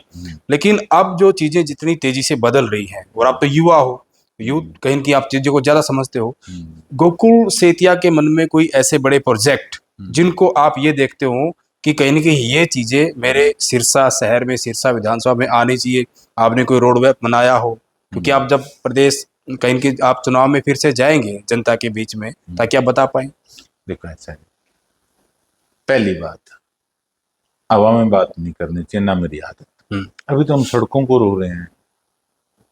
लेकिन अब जो चीजें जितनी तेजी से बदल रही हैं, और आप तो युवा हो, यूथ कहीं की आप चीजों को ज्यादा समझते हो, गोकुल सेतिया के मन में कोई ऐसे बड़े प्रोजेक्ट जिनको आप ये देखते हो कि कहीं ना कहीं ये चीजें मेरे सिरसा शहर में, सिरसा विधानसभा में आनी चाहिए, आपने कोई रोड मैप बनाया हो? क्योंकि आप जब प्रदेश कहीं की आप चुनाव में फिर से जाएंगे जनता के बीच में, ताकि आप बता पाए। देखो, ऐसा है, पहली बात, हवा में बात नहीं करनी चाहिए, ना मेरी आदत। अभी तो हम सड़कों को रो रहे हैं,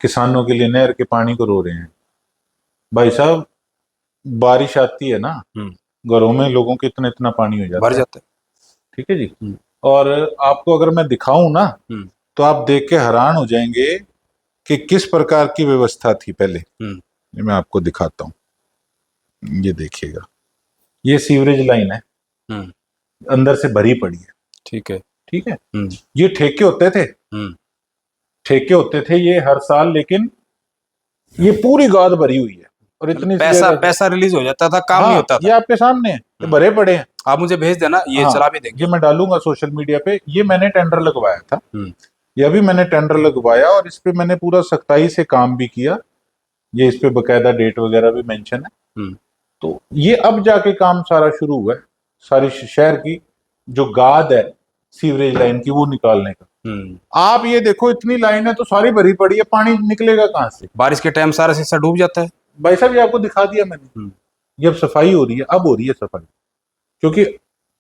किसानों के लिए नहर के पानी को रो रहे हैं। भाई साहब, बारिश आती है ना, घरों में लोगों के इतना इतना पानी हो जाता भर है, जाता है। ठीक है जी। और आपको अगर मैं दिखाऊं ना, तो आप देख के हैरान हो जाएंगे कि किस प्रकार की व्यवस्था थी पहले। ये मैं आपको दिखाता हूँ, ये देखिएगा, ये सीवरेज लाइन है, अंदर से भरी पड़ी है, ठीक है। ठीक है। ये ठेके होते थे, ठेके होते थे ये हर साल, लेकिन ये पूरी गाद भरी हुई है और मतलब इतनी सी पैसा जगह। पैसा रिलीज हो जाता था, काम नहीं हाँ, होता ये था। आपके सामने है, ये भरे पड़े हैं। आप मुझे भेज देना, ये हाँ, चला भी देंगे। ये मैं डालूंगा सोशल मीडिया पे। ये मैंने टेंडर लगवाया था, ये अभी मैंने टेंडर लगवाया और इस पे मैंने पूरा सख्ताई से काम भी किया। ये इस पे बकायदा डेट वगैरह भी मेंशन है। तो ये अब जाके काम सारा शुरू हुआ है, सारी शहर की जो गाद है सीवरेज लाइन की वो निकालने का। आप ये देखो, इतनी लाइन है तो सारी भरी पड़ी है, पानी निकलेगा कहाँ से? बारिश के टाइम सारा शीशा डूब जाता है। भाई साहब, ये आपको दिखा दिया मैंने। ये अब सफाई हो रही है, अब हो रही है सफाई, क्योंकि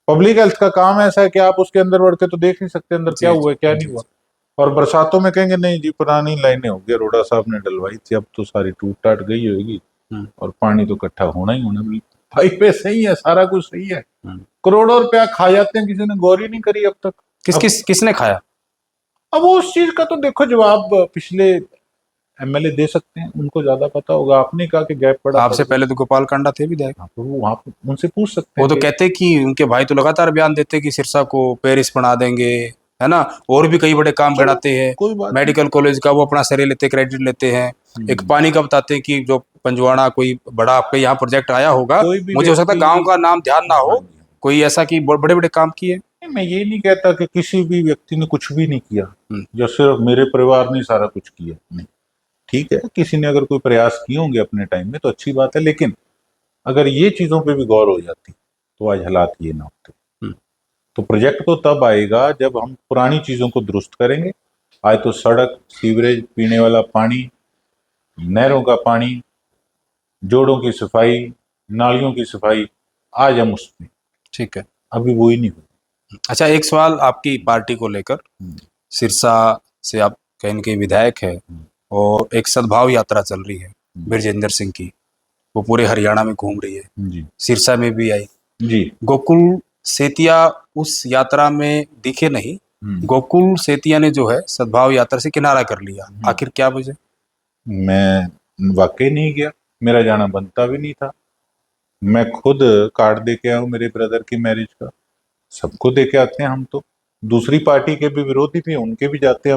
पब्लिक हेल्थ का काम ऐसा है कि आप उसके अंदर बढ़ के तो देख नहीं सकते अंदर क्या हुआ है क्या नहीं हुआ। और बरसातों में कहेंगे नहीं जी पुरानी लाइनें होगी, अरोड़ा साहब ने डलवाई थी, अब तो सारी टूट टाट गई होगी और पानी तो इकट्ठा होना ही होना। भाई पे सही है, सारा कुछ सही है, करोड़ों रुपया खा जाते हैं, किसी ने गौर ही नहीं करी अब तक। किसने खाया? अब वो उस चीज का तो देखो जवाब पिछले एमएलए दे सकते हैं, उनको ज्यादा पता होगा। आपने कहा कि गैप पड़ा, आपसे पहले तो गोपाल कांडा थे विधायक, तो वो वहां उनसे पूछ सकते वो हैं। तो कहते कि उनके भाई तो लगातार बयान देते कि सिरसा को पेरिस बना देंगे, है ना, और भी कई बड़े काम गिनाते हैं। कोई बात मेडिकल कॉलेज का वो अपना श्रेय लेते, क्रेडिट लेते हैं। एक पानी का बताते हैं कि जो पंजवाड़ा कोई बड़ा आपके यहाँ प्रोजेक्ट आया होगा, मुझे हो सकता है गाँव का नाम ध्यान ना हो, कोई ऐसा कि बड़े बड़े काम किए। मैं ये नहीं कहता कि किसी भी व्यक्ति ने कुछ भी नहीं किया, या सिर्फ मेरे परिवार ने सारा कुछ किया, नहीं। ठीक है, किसी ने अगर कोई प्रयास किए होंगे अपने टाइम में तो अच्छी बात है, लेकिन अगर ये चीजों पे भी गौर हो जाती तो आज हालात ये ना होते। तो प्रोजेक्ट तो तब आएगा जब हम पुरानी चीजों को दुरुस्त करेंगे। आज तो सड़क, सीवरेज, पीने वाला पानी, नहरों का पानी, जोड़ों की सफाई, नालियों की सफाई, आज हम उसमें, ठीक है, अभी वो ही नहीं हुई। अच्छा, एक सवाल आपकी पार्टी को लेकर। सिरसा से आप कहीं न कहीं विधायक है और एक सद्भाव यात्रा चल रही है ब्रजेंद्र सिंह की, वो पूरे हरियाणा में घूम रही है जी, सिरसा में भी आई जी। गोकुल सेतिया उस यात्रा में दिखे नहीं, गोकुल सेतिया ने जो है सद्भाव यात्रा से किनारा कर लिया, आखिर क्या वजह? मैं वाकई नहीं गया, मेरा जाना बनता भी नहीं था। मैं खुद कार्ड दे के आया हूँ मेरे ब्रदर की मैरिज का, सबको दे के आते हैं हम तो। दूसरी पार्टी के भी विरोधी थे, उनके भी जाते हैं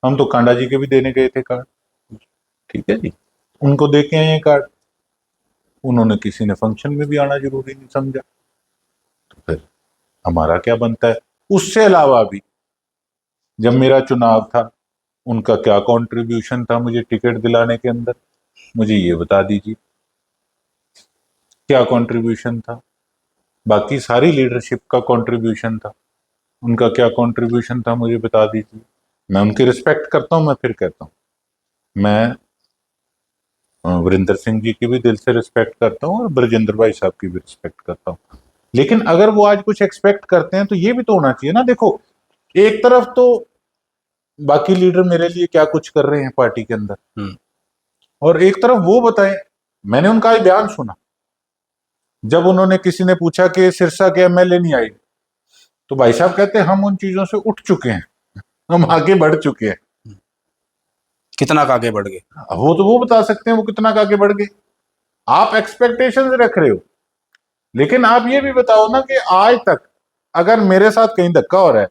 हम तो कांडा जी के भी देने गए थे कार्ड, ठीक है जी, उनको दे के आए हैं कार्ड। उन्होंने किसी ने फंक्शन में भी आना जरूरी नहीं समझा, तो फिर हमारा क्या बनता है? उससे अलावा भी जब मेरा चुनाव था, उनका क्या कंट्रीब्यूशन था मुझे टिकट दिलाने के अंदर, मुझे ये बता दीजिए क्या कंट्रीब्यूशन था। बाकी सारी लीडरशिप का कंट्रीब्यूशन था, उनका क्या कंट्रीब्यूशन था मुझे बता दीजिए। मैं उनकी रिस्पेक्ट करता हूं, मैं फिर कहता हूं, मैं वीरेंद्र सिंह जी की भी दिल से रिस्पेक्ट करता हूं और ब्रजेंद्र भाई साहब की भी रिस्पेक्ट करता हूं, लेकिन अगर वो आज कुछ एक्सपेक्ट करते हैं तो ये भी तो होना चाहिए ना। देखो, एक तरफ तो बाकी लीडर मेरे लिए क्या कुछ कर रहे हैं पार्टी के अंदर, और एक तरफ वो बताएं। मैंने उनका एक बयान सुना, जब उन्होंने, किसी ने पूछा कि सिरसा के एमएलए नहीं आए, तो भाई साहब कहते हैं हम उन चीजों से उठ चुके हैं, हम आगे बढ़ चुके हैं। कितना आगे बढ़ गए? वो तो वो बता सकते हैं वो कितना आगे बढ़ गए। आप एक्सपेक्टेशंस रख रहे हो, लेकिन आप ये भी बताओ ना कि आज तक अगर मेरे साथ कहीं धक्का हो रहा है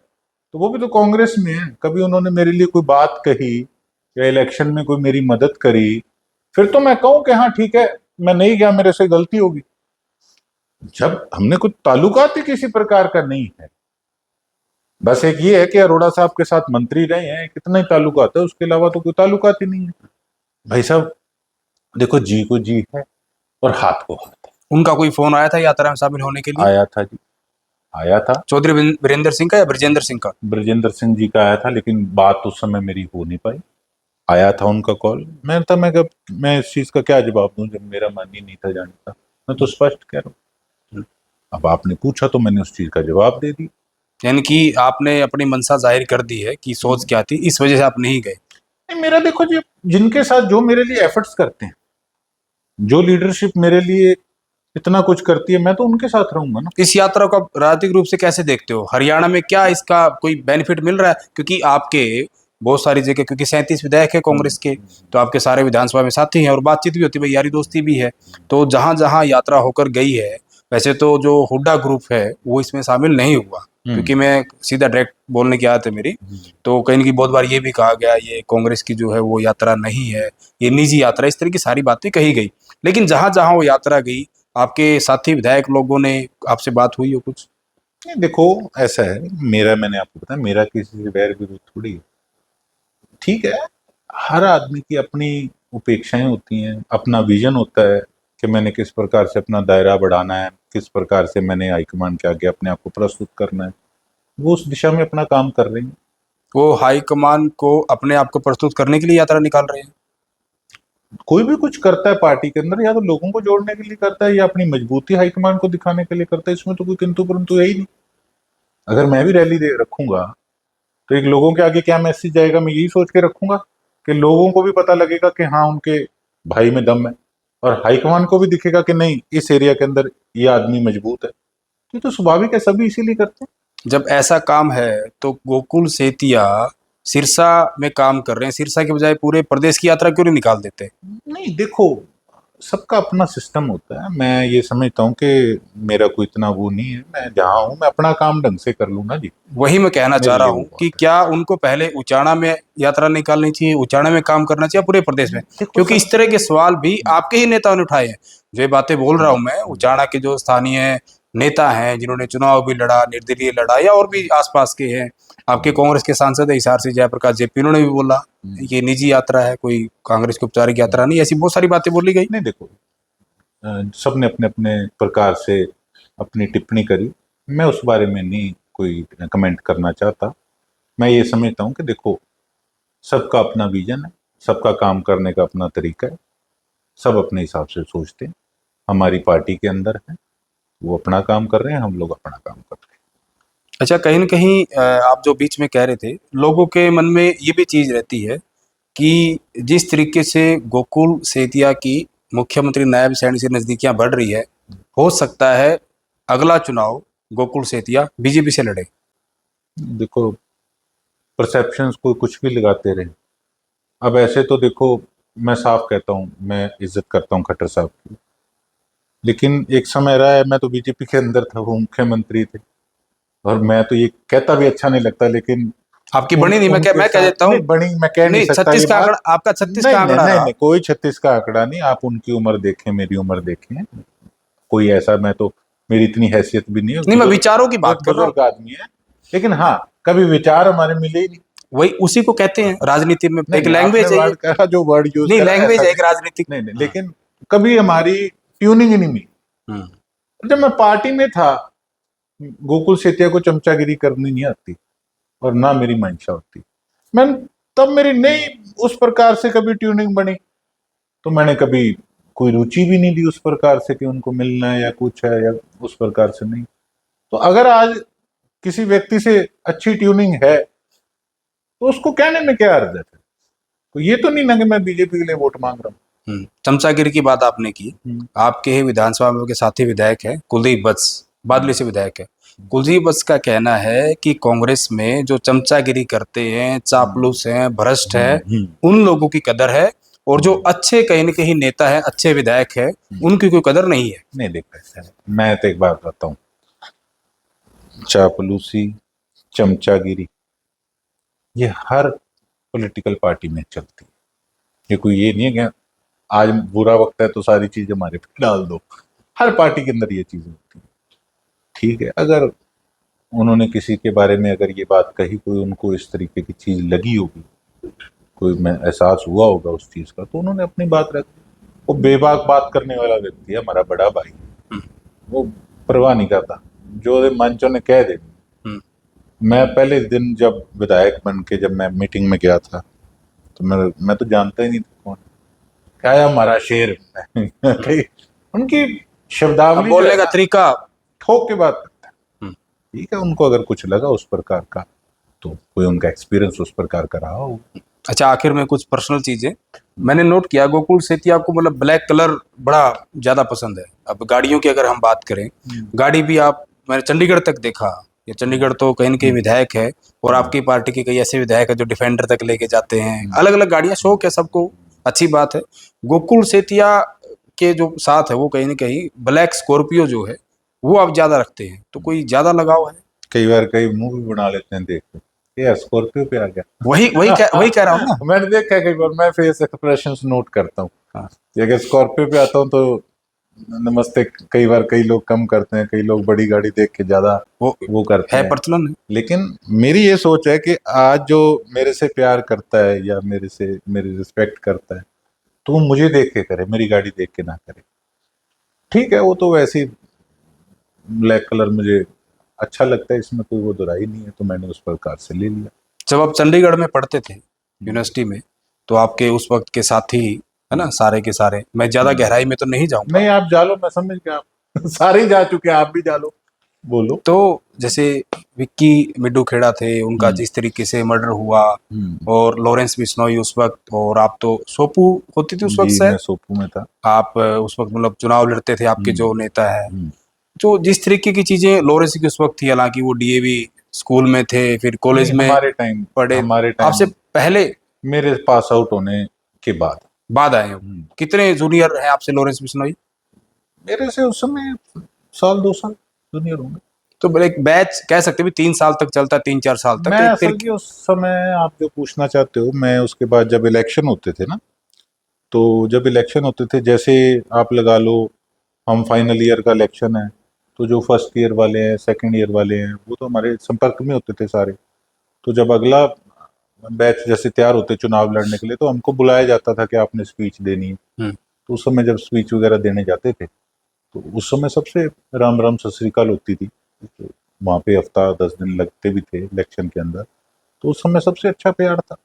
तो वो भी तो कांग्रेस में है, कभी उन्होंने मेरे लिए कोई बात कही या इलेक्शन में कोई मेरी मदद करी, फिर तो मैं कहूं कि हाँ ठीक है मैं नहीं गया, मेरे से गलती होगी। जब हमने कुछ ताल्लुकात ही किसी प्रकार का नहीं है, बस एक ये है कि अरोड़ा साहब के साथ मंत्री रहे हैं, कितना ही ताल्लुकात है, उसके अलावा तो कोई ताल्लुकात ही नहीं है। भाई साहब देखो, जी को जी है और हाथ को हाथ है। उनका कोई फोन आया था यात्रा में शामिल होने के लिए? आया था जी, आया था। चौधरी वीरेंद्र सिंह का या ब्रजेंद्र सिंह का? ब्रजेंद्र सिंह जी का आया था, लेकिन बात उस समय मेरी हो नहीं पाई। आया था उनका कॉल, मैं इस चीज का क्या जवाब दूं जब मेरा मन ही नहीं था जाने का। मैं तो स्पष्ट कह रहा हूँ, अब आपने पूछा तो मैंने उस चीज का जवाब दे दी। यानी कि आपने अपनी मंशा जाहिर कर दी है कि सोच क्या थी, इस वजह से आप नहीं गए। नहीं, मेरा देखो जी, जिनके साथ जो मेरे लिए एफर्ट्स करते हैं जो लीडरशिप मेरे लिए इतना कुछ करती है, मैं तो उनके साथ रहूंगा ना। इस यात्रा को आप राजनीतिक रूप से कैसे देखते हो? हरियाणा में क्या इसका कोई बेनिफिट मिल रहा है? क्योंकि आपके बहुत सारी जगह, क्योंकि 37 विधायक है कांग्रेस के, तो आपके सारे विधानसभा में साथी हैं और बातचीत भी होती है भाई, यारी दोस्ती भी है। तो जहां जहां यात्रा होकर गई है, वैसे तो जो हुड्डा ग्रुप है वो इसमें शामिल नहीं हुआ, क्योंकि मैं सीधा डायरेक्ट बोलने की आदत है मेरी। तो कहीं ना कहीं बहुत बार ये भी कहा गया ये कांग्रेस की जो है वो यात्रा नहीं है, ये निजी यात्रा, इस तरह की सारी बातें कही गई। लेकिन जहां जहां वो यात्रा गई, आपके साथी विधायक लोगों ने आपसे बात हुई हो कुछ? नहीं, देखो ऐसा है, मेरा, मैंने आपको बताया, मेरा किसी से वैर विरोध थोड़ी है। ठीक है, हर आदमी की अपनी उपेक्षाएं होती हैं, अपना विजन होता है कि मैंने किस प्रकार से अपना दायरा बढ़ाना है, किस प्रकार से मैंने हाईकमान के आगे अपने आप को प्रस्तुत करना है। वो उस दिशा में अपना काम कर रहे हैं। वो हाईकमान को अपने आप को प्रस्तुत करने के लिए यात्रा निकाल रहे हैं? कोई भी कुछ करता है पार्टी के अंदर, या तो लोगों को जोड़ने के लिए करता है या अपनी मजबूती हाईकमान को दिखाने के लिए करता है। इसमें तो कोई किंतु परंतु है ही नहीं। अगर मैं भी रैली दे रखूंगा तो एक लोगों के आगे क्या मैसेज जाएगा, मैं यही सोच के रखूंगा कि लोगों को भी पता लगेगा कि हाँ, उनके भाई में दम है, और हाईकमान को भी दिखेगा कि नहीं, इस एरिया के अंदर ये आदमी मजबूत है। तो स्वाभाविक है, सभी इसीलिए करते हैं। जब ऐसा काम है तो गोकुल सेतिया सिरसा में काम कर रहे हैं, सिरसा के बजाय पूरे प्रदेश की यात्रा क्यों नहीं निकाल देते? नहीं, देखो, सबका अपना सिस्टम होता है। मैं ये समझता हूँ कि मेरा कोई इतना वो नहीं है, मैं जहाँ हूँ मैं अपना काम ढंग से कर लूँ ना जी। वही मैं कहना चाह मेरे रहा लिए वो हूँ कि बहुत है। क्या उनको पहले उचाना में यात्रा निकालनी चाहिए, उचाना में काम करना चाहिए, पूरे प्रदेश में? देखो क्योंकि इस तरह के सवाल भी हम्म, आपके ही नेताओं ने उठाए हैं। जो ये बातें बोल रहा हूँ मैं, उचाना के जो स्थानीय नेता हैं जिन्होंने चुनाव भी लड़ा, निर्दलीय लड़ा, या और भी आसपास के हैं, आपके कांग्रेस के सांसद है हिसार से जयप्रकाश जेपी, उन्होंने भी बोला ये निजी यात्रा है, कोई कांग्रेस की औपचारिक यात्रा नहीं। ऐसी बहुत सारी बातें बोली गई। नहीं, देखो, सबने अपने अपने प्रकार से अपनी टिप्पणी करी। मैं उस बारे में नहीं कोई कमेंट करना चाहता। मैं ये समझता हूँ कि देखो, सबका अपना विजन है, सबका काम करने का अपना तरीका है, सब अपने हिसाब से सोचते हैं। हमारी पार्टी के अंदर है, वो अपना काम कर रहे हैं, हम लोग अपना काम कर रहे हैं। अच्छा, कहीं न कहीं आप जो बीच में कह रहे थे, लोगों के मन में ये भी चीज़ रहती है कि जिस तरीके से गोकुल सेतिया की मुख्यमंत्री नायब सैनी से नज़दीकियाँ बढ़ रही है, हो सकता है अगला चुनाव गोकुल सेतिया बीजेपी से लड़े। देखो, परसेप्शंस को कुछ भी लगाते रहे। अब ऐसे तो देखो, मैं साफ कहता हूँ, मैं इज्जत करता हूँ खट्टर साहब की, लेकिन एक समय रहा है, मैं तो बीजेपी के अंदर था, वो मुख्यमंत्री थे, और मैं तो ये कहता भी अच्छा नहीं लगता, लेकिन आपकी बनी नहीं, उनके मैं कह साथ देता हूँ। नहीं बनी, मैं कह नहीं नहीं, सकता 36 ये का बात। आंकड़ा, आपका 36 नहीं का नहीं आंकड़ा नहीं रहा। नहीं, कोई 36 का आंकड़ा नहीं। आप उनकी उम्र देखें, मेरी उम्र देखें, कोई ऐसा, मैं तो, मेरी इतनी हैसियत भी नहीं है, नहीं, मैं बुजुर्ग, विचारों की वो बात एक कर रहा हूँ। बुजुर्ग आदमी है। लेकिन हाँ, कभी विचार हमारे मिले ही नहीं। वही उसी को कहते हैं राजनीति में, नहीं एक नहीं, आपने लैंग्वेज है ये। वर्ड कहा, जो वर्ड यूज नहीं, करा लैंग्वेज ऐसा है एक नहीं। राजनीतिक। नहीं नहीं, हाँ। लेकिन कभी हमारी ट्यूनिंग ही नहीं मिली। हुँ। जब मैं पार्टी में था, गोकुल सेतिया को चमचागिरी करनी नहीं आती, और ना मेरी मंशा होती। मैं, तब मेरी नहीं उस प्रकार से कभी ट्यूनिंग बनी, तो मैंने कभी कोई रुचि भी नहीं दी उस प्रकार से कि उनको मिलना है या कुछ है, या उस प्रकार से नहीं। तो अगर आज किसी व्यक्ति से अच्छी ट्यूनिंग है, तो उसको कहने में क्या अर्थ है? तो ये तो नहीं ना कि मैं बीजेपी के लिए वोट मांग रहा चमचागिरी की बात आपने की। हूँ। आपके ही विधानसभा में के साथी विधायक है कुलदीप वत्स, बादली से विधायक है। कुलदीप वत्स का कहना है कि कांग्रेस में जो चमचागिरी करते हैं, चापलूस हैं, भ्रष्ट है, उन लोगों की कदर है, और जो अच्छे कहीं न कहीं नेता है, अच्छे विधायक है, उनकी कोई कदर नहीं है। नहीं, देख ऐसा है, मैं तो एक बात बताता हूँ, चापलूसी, चमचागिरी, ये हर पॉलिटिकल पार्टी में चलती है। ये कोई ये नहीं है कि आज बुरा वक्त है तो सारी चीज हमारे पे डाल दो। हर पार्टी के अंदर ये चीजें होती हैं। ठीक है, अगर उन्होंने किसी के बारे में अगर ये बात कही, कोई उनको इस तरीके की चीज लगी होगी, कोई में एहसास हुआ होगा उस चीज का, तो उन्होंने अपनी बात रख दी। वो बेबाक बात करने वाला व्यक्ति है, हमारा बड़ा भाई, वो परवाह नहीं करता, जो मंचों ने कह दे। मैं पहले दिन जब विधायक बन के जब मैं मीटिंग में गया था, तो मैं तो जानता ही नहीं था कौन, क्या है हमारा शेर। उनकी अब शब्दावली जो बोलने है का ना, तरीका। ठोक के बात करता है। ठीक है, उनको अगर कुछ लगा उस प्रकार का, तो कोई उनका एक्सपीरियंस उस प्रकार का रहा हो। अच्छा, आखिर में कुछ पर्सनल चीजें, मैंने नोट किया गोकुल सेतिया को मतलब ब्लैक कलर बड़ा ज्यादा पसंद है। अब गाड़ियों की अगर हम बात करें, गाड़ी भी आप, मैंने चंडीगढ़ तक देखा, ये चंडीगढ़ तो कहीं न कहीं विधायक है और आपकी पार्टी के कई ऐसे विधायक है जो डिफेंडर तक लेके जाते हैं, अलग अलग गाड़ियां, शौक है सबको, अच्छी बात है। गोकुल सेतिया के जो साथ है वो कहीं ना कहीं ब्लैक स्कॉर्पियो जो है वो आप ज्यादा रखते हैं, तो कोई ज्यादा लगाव है? कई बार कई मुंह भी बना लेते हैं देख के, ये स्कॉर्पियो पे आ गया। वही कह रहा हूँ ना। मैंने देखा है कई बार, मैं फेस एक्सप्रेशंस नोट करता हूँ। हाँ, ये अगर स्कॉर्पियो पे आता हूँ तो नमस्ते कई बार कई लोग कम करते हैं, कई लोग बड़ी गाड़ी देख के ज्यादा वो करते है हैं। प्रचलन है। लेकिन मेरी ये सोच है कि आज जो मेरे से प्यार करता है या मेरी रिस्पेक्ट करता है, तो वो मुझे देख के करे, मेरी गाड़ी देख के ना करे। ठीक है, वो तो वैसे ही ब्लैक कलर मुझे अच्छा लगता है, इसमें कोई वो दुराई नहीं है, तो मैंने उस प्रकार से ले लिया। जब आप चंडीगढ़ में पढ़ते थे यूनिवर्सिटी में, तो आपके उस वक्त के साथी है ना, सारे के सारे, मैं ज्यादा गहराई में तो नहीं जाऊंगा, नहीं, आप जा लो, मैं समझ गया, आप सारे ही जा चुके हैं, आप भी जा लो, बोलो। तो जैसे विक्की मिड्डू खेड़ा थे, उनका जिस तरीके से मर्डर हुआ, और लॉरेंस बिश्नोई उस वक्त, और आप तो सोपू होती थी उस वक्त जी, मैं शायद, सोपू में था। आप उस वक्त मतलब चुनाव लड़ते थे, आपके जो नेता है, हम्म, जो जिस तरीके की चीजें लॉरेंस की उस वक्त थी, हालांकि वो डीएवी स्कूल में थे, फिर कॉलेज नहीं, में पढ़े, हमारे आपसे टाइम पहले मेरे पास आउट होने के बाद। बाद आए हो। कितने जूनियर हैं आपसे लॉरेंस बिश्नोई? मेरे से उस समय साल 2 साल जूनियर होंगे। तो एक बैच कह सकते हैं भी 3 साल तक चलता है, 3-4 साल तक, मैं तो एक असल तरीके। की उस समय, आप जो पूछना चाहते हो, मैं उसके बाद जब इलेक्शन होते थे ना, तो जब इलेक्शन होते थे, जैसे आप लगा लो, हम फाइनल ईयर का इलेक्शन है, तो जो फर्स्ट ईयर वाले हैं, सेकंड ईयर वाले हैं, वो तो हमारे संपर्क में होते थे सारे। तो जब अगला बैच जैसे तैयार होते चुनाव लड़ने के लिए, तो हमको बुलाया जाता था कि आपने स्पीच देनी है। हम्म। तो उस समय जब स्पीच वगैरह देने जाते थे, तो उस समय सबसे राम राम सत श्री अकाल होती थी। तो वहाँ पे हफ्ता 10 दिन लगते भी थे इलेक्शन के अंदर, तो उस समय सबसे अच्छा प्यार था।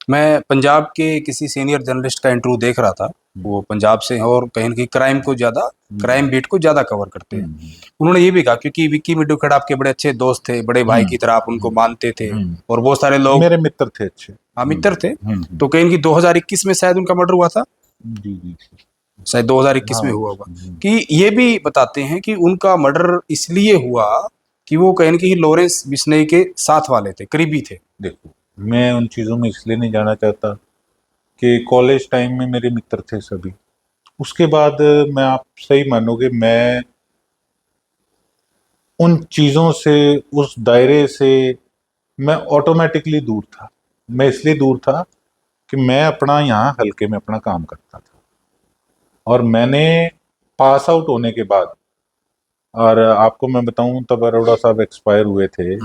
मैं पंजाब के किसी सीनियर जर्नलिस्ट का इंटरव्यू देख रहा था, वो पंजाब से हैं और कहीं ना कहीं क्राइम को ज्यादा, क्राइम बीट को ज्यादा कवर करते हैं। उन्होंने ये भी कहा, क्योंकि विक्की मिड्डू खेड़ा आपके बड़े अच्छे दोस्त थे, बड़े भाई की तरह आप उनको मानते थे, और बहुत सारे लोग मेरे मित्र थे अच्छे। हाँ मित्र थे, तो कहीं कि 2021 में शायद उनका मर्डर हुआ था, जी जी। शायद 2021 में हाँ हुआ होगा। कि ये भी बताते हैं कि उनका मर्डर इसलिए हुआ कि वो कहीं ना कहीं लॉरेंस बिश्नोई के साथ वाले थे, करीबी थे। देखो, मैं उन चीज़ों में इसलिए नहीं जाना चाहता कि कॉलेज टाइम में मेरे मित्र थे सभी। उसके बाद मैं, आप सही मानोगे, मैं उन चीज़ों से, उस दायरे से मैं ऑटोमेटिकली दूर था। मैं इसलिए दूर था कि मैं अपना यहाँ हल्के में अपना काम करता था, और मैंने पास आउट होने के बाद, और आपको मैं बताऊं, तब अरोड़ा साहब एक्सपायर हुए थे,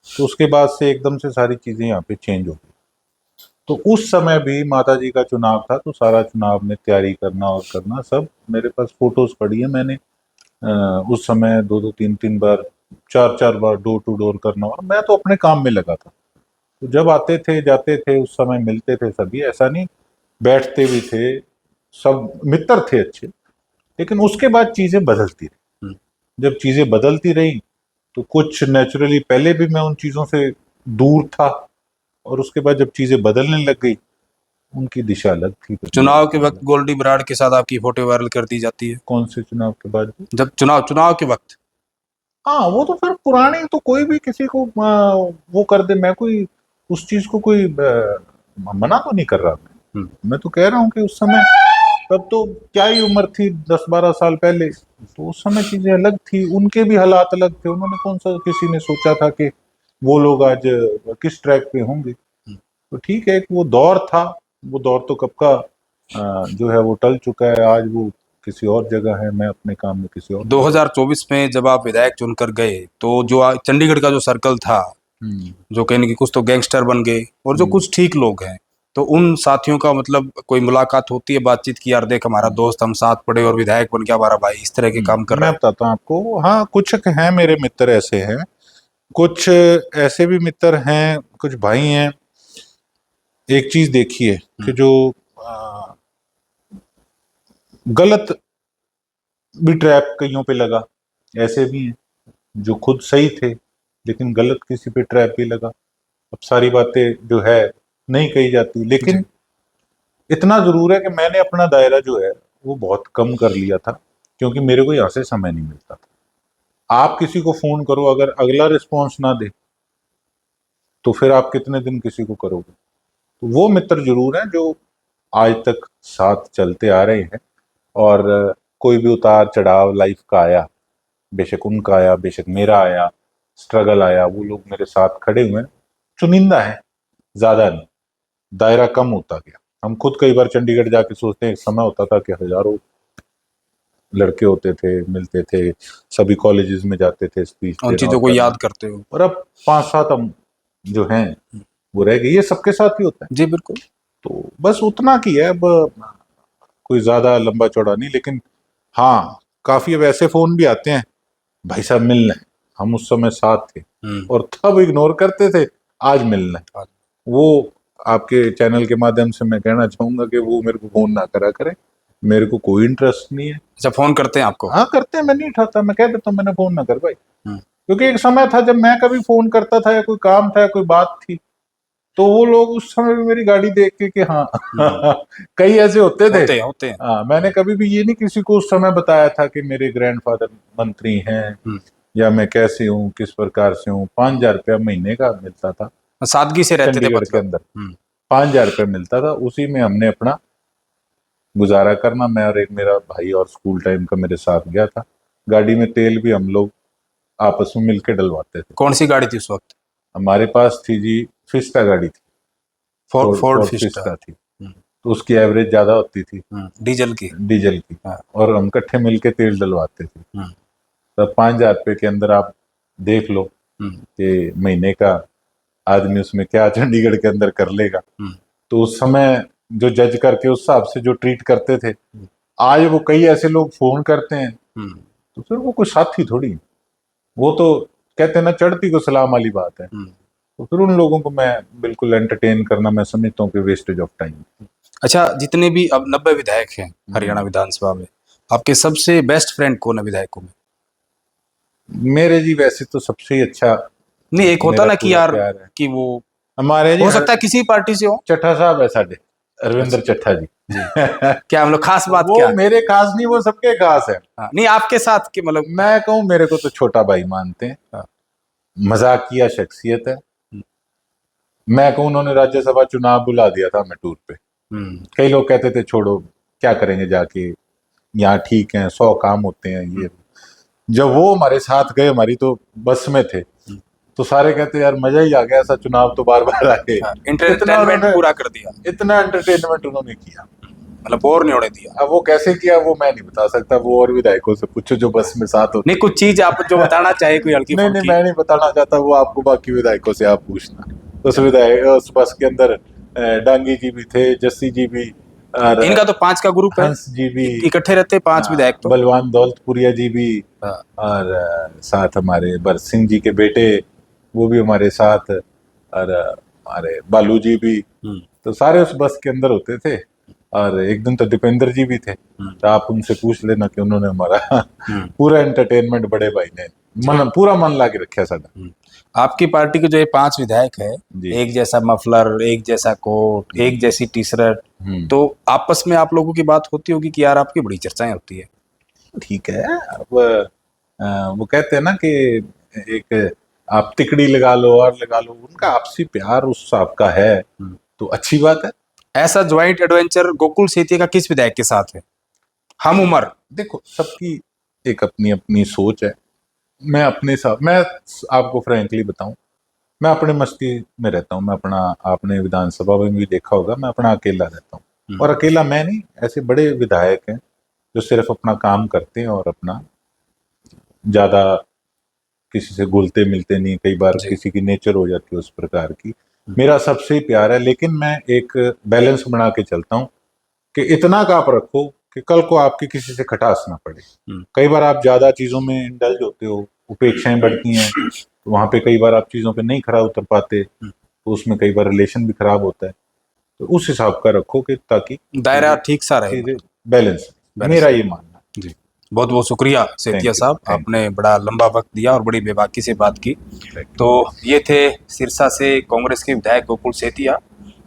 तो उसके बाद से एकदम से सारी चीज़ें यहाँ पे चेंज हो गई। तो उस समय भी माता जी का चुनाव था, तो सारा चुनाव में तैयारी करना और करना सब, मेरे पास फोटोज पड़ी है। मैंने उस समय 2-2 3-3 बार, 4-4 बार डोर टू डोर करना, और मैं तो अपने काम में लगा था। तो जब आते थे जाते थे, उस समय मिलते थे सभी, ऐसा नहीं, बैठते भी थे, सब मित्र थे अच्छे। लेकिन उसके बाद चीजें बदलती रही। जब चीजें बदलती रही, तो कुछ नेचुरली पहले भी मैं उन चीजों से दूर था, और उसके बाद जब चीजें बदलने लग गई, उनकी दिशा अलग थी, तो मेरा चुनाव के काम वक्त अलग। गोल्डी बराड़ के साथ आपकी फोटो वायरल कर दी जाती है, कौन से चुनाव के बाद? जब चुनाव चुनाव के वक्त। हाँ, वो तो फिर पुरानी, तो कोई भी किसी को वो कर दे, मैं कोई उस चीज को कोई मना तो नहीं कर रहा। मैं तो कह रहा हूँ कि उस समय, तब तो क्या ही उम्र थी, 10-12 साल पहले, तो उस समय चीजें अलग थी, उनके भी हालात अलग थे। उन्होंने कौन सा, किसी ने सोचा था कि वो लोग आज किस ट्रैक पे होंगे। तो ठीक है, एक वो दौर था, वो दौर तो कब का जो है वो टल चुका है। आज वो किसी और जगह है, मैं अपने काम में किसी और जगह। 2024 में जब आप विधायक चुनकर गए, तो जो चंडीगढ़ का जो सर्कल था, जो कहीं ना कहीं कुछ तो गैंगस्टर बन गए और जो कुछ ठीक लोग हैं, तो उन साथियों का मतलब कोई मुलाकात होती है, बातचीत की, यार देख हमारा दोस्त, हम साथ पढ़े और विधायक बन गया हमारा भाई, इस तरह के काम कर रहा मैं है? बताता हूँ आपको, हाँ, कुछ हैं मेरे मित्र ऐसे हैं, कुछ ऐसे भी मित्र हैं, कुछ भाई हैं। एक चीज देखिए कि जो गलत भी ट्रैप कईयों पे लगा, ऐसे भी हैं जो खुद सही थे लेकिन गलत किसी पे ट्रैप भी लगा। अब सारी बातें जो है नहीं कही जाती, लेकिन इतना जरूर है कि मैंने अपना दायरा जो है वो बहुत कम कर लिया था, क्योंकि मेरे को यहाँ से समय नहीं मिलता था। आप किसी को फोन करो, अगर अगला रिस्पॉन्स ना दे तो फिर आप कितने दिन किसी को करोगे। तो वो मित्र जरूर हैं जो आज तक साथ चलते आ रहे हैं, और कोई भी उतार चढ़ाव लाइफ का आया, बेशक उनका आया बेशक मेरा आया, स्ट्रगल आया, वो लोग मेरे साथ खड़े हुए हैं। चुनिंदा है, ज्यादा नहीं, दायरा कम होता गया। हम खुद कई बार चंडीगढ़ जाके सोचते हैं, एक समय होता था कि हजारों लड़के होते थे, मिलते थे, सभी कॉलेजेस में जाते थे, स्पीच उन चीजों को याद करते हो। और अब 5-7 हम जो हैं वो रह गए। ये सबके साथ ही होता है। जी बिल्कुल। तो बस उतना की है, अब कोई ज्यादा लंबा चौड़ा नहीं। लेकिन हाँ, काफी अब ऐसे फोन भी आते हैं, भाई साहब मिलना है, हम उस समय साथ थे और तब इग्नोर करते थे, आज मिलना है। वो आपके चैनल के माध्यम से मैं कहना चाहूंगा कि वो मेरे को फोन ना करा करें, मेरे को कोई इंटरेस्ट नहीं है। अच्छा, फोन करते हैं आपको? हाँ करते हैं, मैं नहीं उठाता, मैं कह देता हूँ मैंने फोन ना कर भाई। क्योंकि एक समय था जब मैं कभी फोन करता था या कोई काम था या कोई बात थी, तो वो लोग उस समय भी मेरी गाड़ी देख के कि हाँ कई ऐसे होते थे। होते हैं। हाँ, मैंने कभी भी ये नहीं किसी को उस समय बताया था कि मेरे ग्रैंडफादर मंत्री हैं या मैं कैसे हूँ, किस प्रकार से हूँ। 5,000 रुपया महीने का मिलता था, सादगी से रहते थे चंडीगढ़ के अंदर 5,000 रुपया मिलता था, उसी में हमने अपना गुजारा करना। मैं और एक मेरा भाई और स्कूल टाइम का मेरे साथ गया था। गाड़ी में तेल भी हम लोग आपस में मिलके डलवाते थे। कौन सी गाड़ी थी उस वक्त? हमारे पास थी जी, फिस्टा गाड़ी थी, फोर्ड फिस्टा थी। तो उसकी एवरेज ज्यादा होती थी डीजल की। और हम इकट्ठे मिलके तेल डलवाते थे। तब 5,000 रुपये के अंदर आप देख लो कि महीने का आदमी उसमें क्या चंडीगढ़ के अंदर कर लेगा। तो उस समय जो जज करके उस हिसाब से जो ट्रीट करते थे, आज वो कई ऐसे लोग फोन करते हैं तो फिर वो कोई साथी थोड़ी, वो तो कहते हैं ना, चढ़ती को सलाम वाली बात है। तो फिर उन लोगों को मैं बिल्कुल एंटरटेन करना मैं समझता हूँ कि वेस्टेज ऑफ टाइम। अच्छा, जितने भी अब 90 विधायक हैं हरियाणा विधानसभा में, आपके सबसे बेस्ट फ्रेंड कौन है विधायकों में? मेरे जी वैसे तो सबसे ही अच्छा, नहीं एक होता ना कि यार कि वो हमारे हो सकता है किसी पार्टी से हो। चट्ठा साहब है साडे, रविंद्र चट्ठा जी। क्या हम लोग खास बात वो क्या? मेरे खास नहीं, वो सबके खास है। नहीं आपके साथ के मतलब मैं कहूँ मेरे को तो छोटा भाई मानते हैं, मजाकिया शख्सियत है। मैं कहूँ उन्होंने राज्यसभा चुनाव बुला दिया था हमें टूर पे। कई लोग कहते थे छोड़ो क्या करेंगे जाके, यहाँ ठीक है, 100 काम होते हैं ये। जब वो हमारे साथ गए, हमारी तो बस में थे, तो सारे कहते यार मजा ही आ गया, ऐसा चुनाव तो बार बार आए। एंटरटेनमेंट पूरा कर दिया, इतना एंटरटेनमेंट उन्होंने किया, मतलब बोर नहीं होने दिया। अब वो कैसे किया वो मैं नहीं बता सकता, वो और विधायकों से पूछो जो बस में साथ होते। नहीं कुछ चीज आप जो बताना चाहे कोई हल्की नहीं नहीं मैं नहीं बताना चाहता, वो आपको बाकी विधायकों से आप पूछना। उस विधायक उस बस के अंदर डांगी जी भी थे, जस्सी जी भी, इनका तो 5 का ग्रुप है, हंस जी भी इकट्ठे रहते 5 विधायक। तो बलवान दौलतपुरिया जी भी, और साथ हमारे बरस सिंह जी के बेटे वो भी हमारे साथ, और हमारे बालू जी भी। तो सारे उस बस के अंदर होते थे। और एक दिन तो दीपेंद्र जी भी थे, तो आप उनसे पूछ लेना कि उन्होंने हमारा पूरा एंटरटेनमेंट, बड़े भाई ने पूरा मन ला के रखा साਡਾ। आपकी पार्टी के जो ये 5 विधायक है, एक जैसा मफलर, एक जैसा कोट, एक जैसी टी शर्ट, तो आपस में आप लोगों की बात होती होगी कि यार आपकी बड़ी चर्चाएं होती है। ठीक है, अब वो कहते हैं ना कि एक आप तिकड़ी लगा लो और लगा लो, उनका आपसी प्यार उस आपका है तो अच्छी बात है। ऐसा ज्वाइंट एडवेंचर गोकुल सेतिया का किस विधायक के साथ है? हम उम्र देखो सबकी एक अपनी अपनी सोच है। मैं अपने साथ, मैं आपको फ्रैंकली बताऊं, मैं अपने मस्ती में रहता हूं। मैं अपना, आपने विधानसभा में भी देखा होगा, मैं अपना अकेला रहता हूं। और अकेला मैं नहीं, ऐसे बड़े विधायक हैं जो सिर्फ अपना काम करते हैं और अपना ज्यादा किसी से घुलते मिलते नहीं। कई बार किसी की नेचर हो जाती है उस प्रकार की। मेरा सबसे प्यार है, लेकिन मैं एक बैलेंस बना के चलता हूँ कि इतना का आप रखो कि कल को आपकी किसी से खटास ना पड़े। कई बार आप ज्यादा चीजों में इंडल्ज होते हो, उपेक्षाएं बढ़ती हैं, तो वहां पे कई बार आप चीजों पे नहीं खरा उतर पाते, तो उसमें कई बार रिलेशन भी खराब होता है। तो उस हिसाब का रखो कि ताकि दायरा ठीक सा रहे, बैलेंस। मेरा ये मानना जी। बहुत बहुत शुक्रिया सेतिया साहब, आपने बड़ा लंबा वक्त दिया और बड़ी बेबाकी से बात की। तो ये थे सिरसा से कांग्रेस के विधायक गोकुल सेतिया।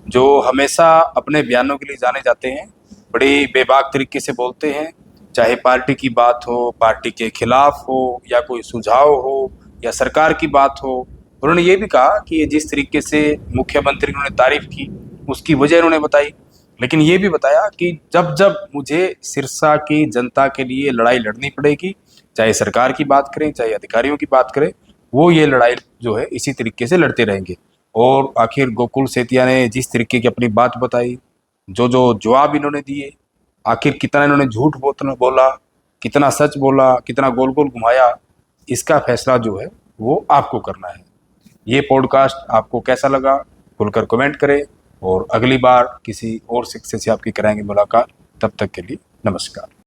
जो हमेशा अपने बयानों के लिए जाने जाते हैं, बड़ी बेबाक तरीके से बोलते हैं, चाहे पार्टी की बात हो, पार्टी के खिलाफ हो, या कोई सुझाव हो, या सरकार की बात हो। उन्होंने ये भी कहा कि ये जिस तरीके से मुख्यमंत्री ने तारीफ की, उसकी वजह उन्होंने बताई, लेकिन ये भी बताया कि जब जब मुझे सिरसा की जनता के लिए लड़ाई लड़नी पड़ेगी, चाहे सरकार की बात करें, चाहे अधिकारियों की बात करें, वो ये लड़ाई जो है इसी तरीके से लड़ते रहेंगे। और आखिर गोकुल सेतिया ने जिस तरीके की अपनी बात बताई, जो जो जवाब इन्होंने दिए, आखिर कितना इन्होंने झूठ बोला, कितना सच बोला, कितना गोल गोल घुमाया, इसका फैसला जो है वो आपको करना है। ये पॉडकास्ट आपको कैसा लगा, खुलकर कमेंट करें, और अगली बार किसी और शिक्षक से आपकी कराएंगे मुलाकात। तब तक के लिए नमस्कार।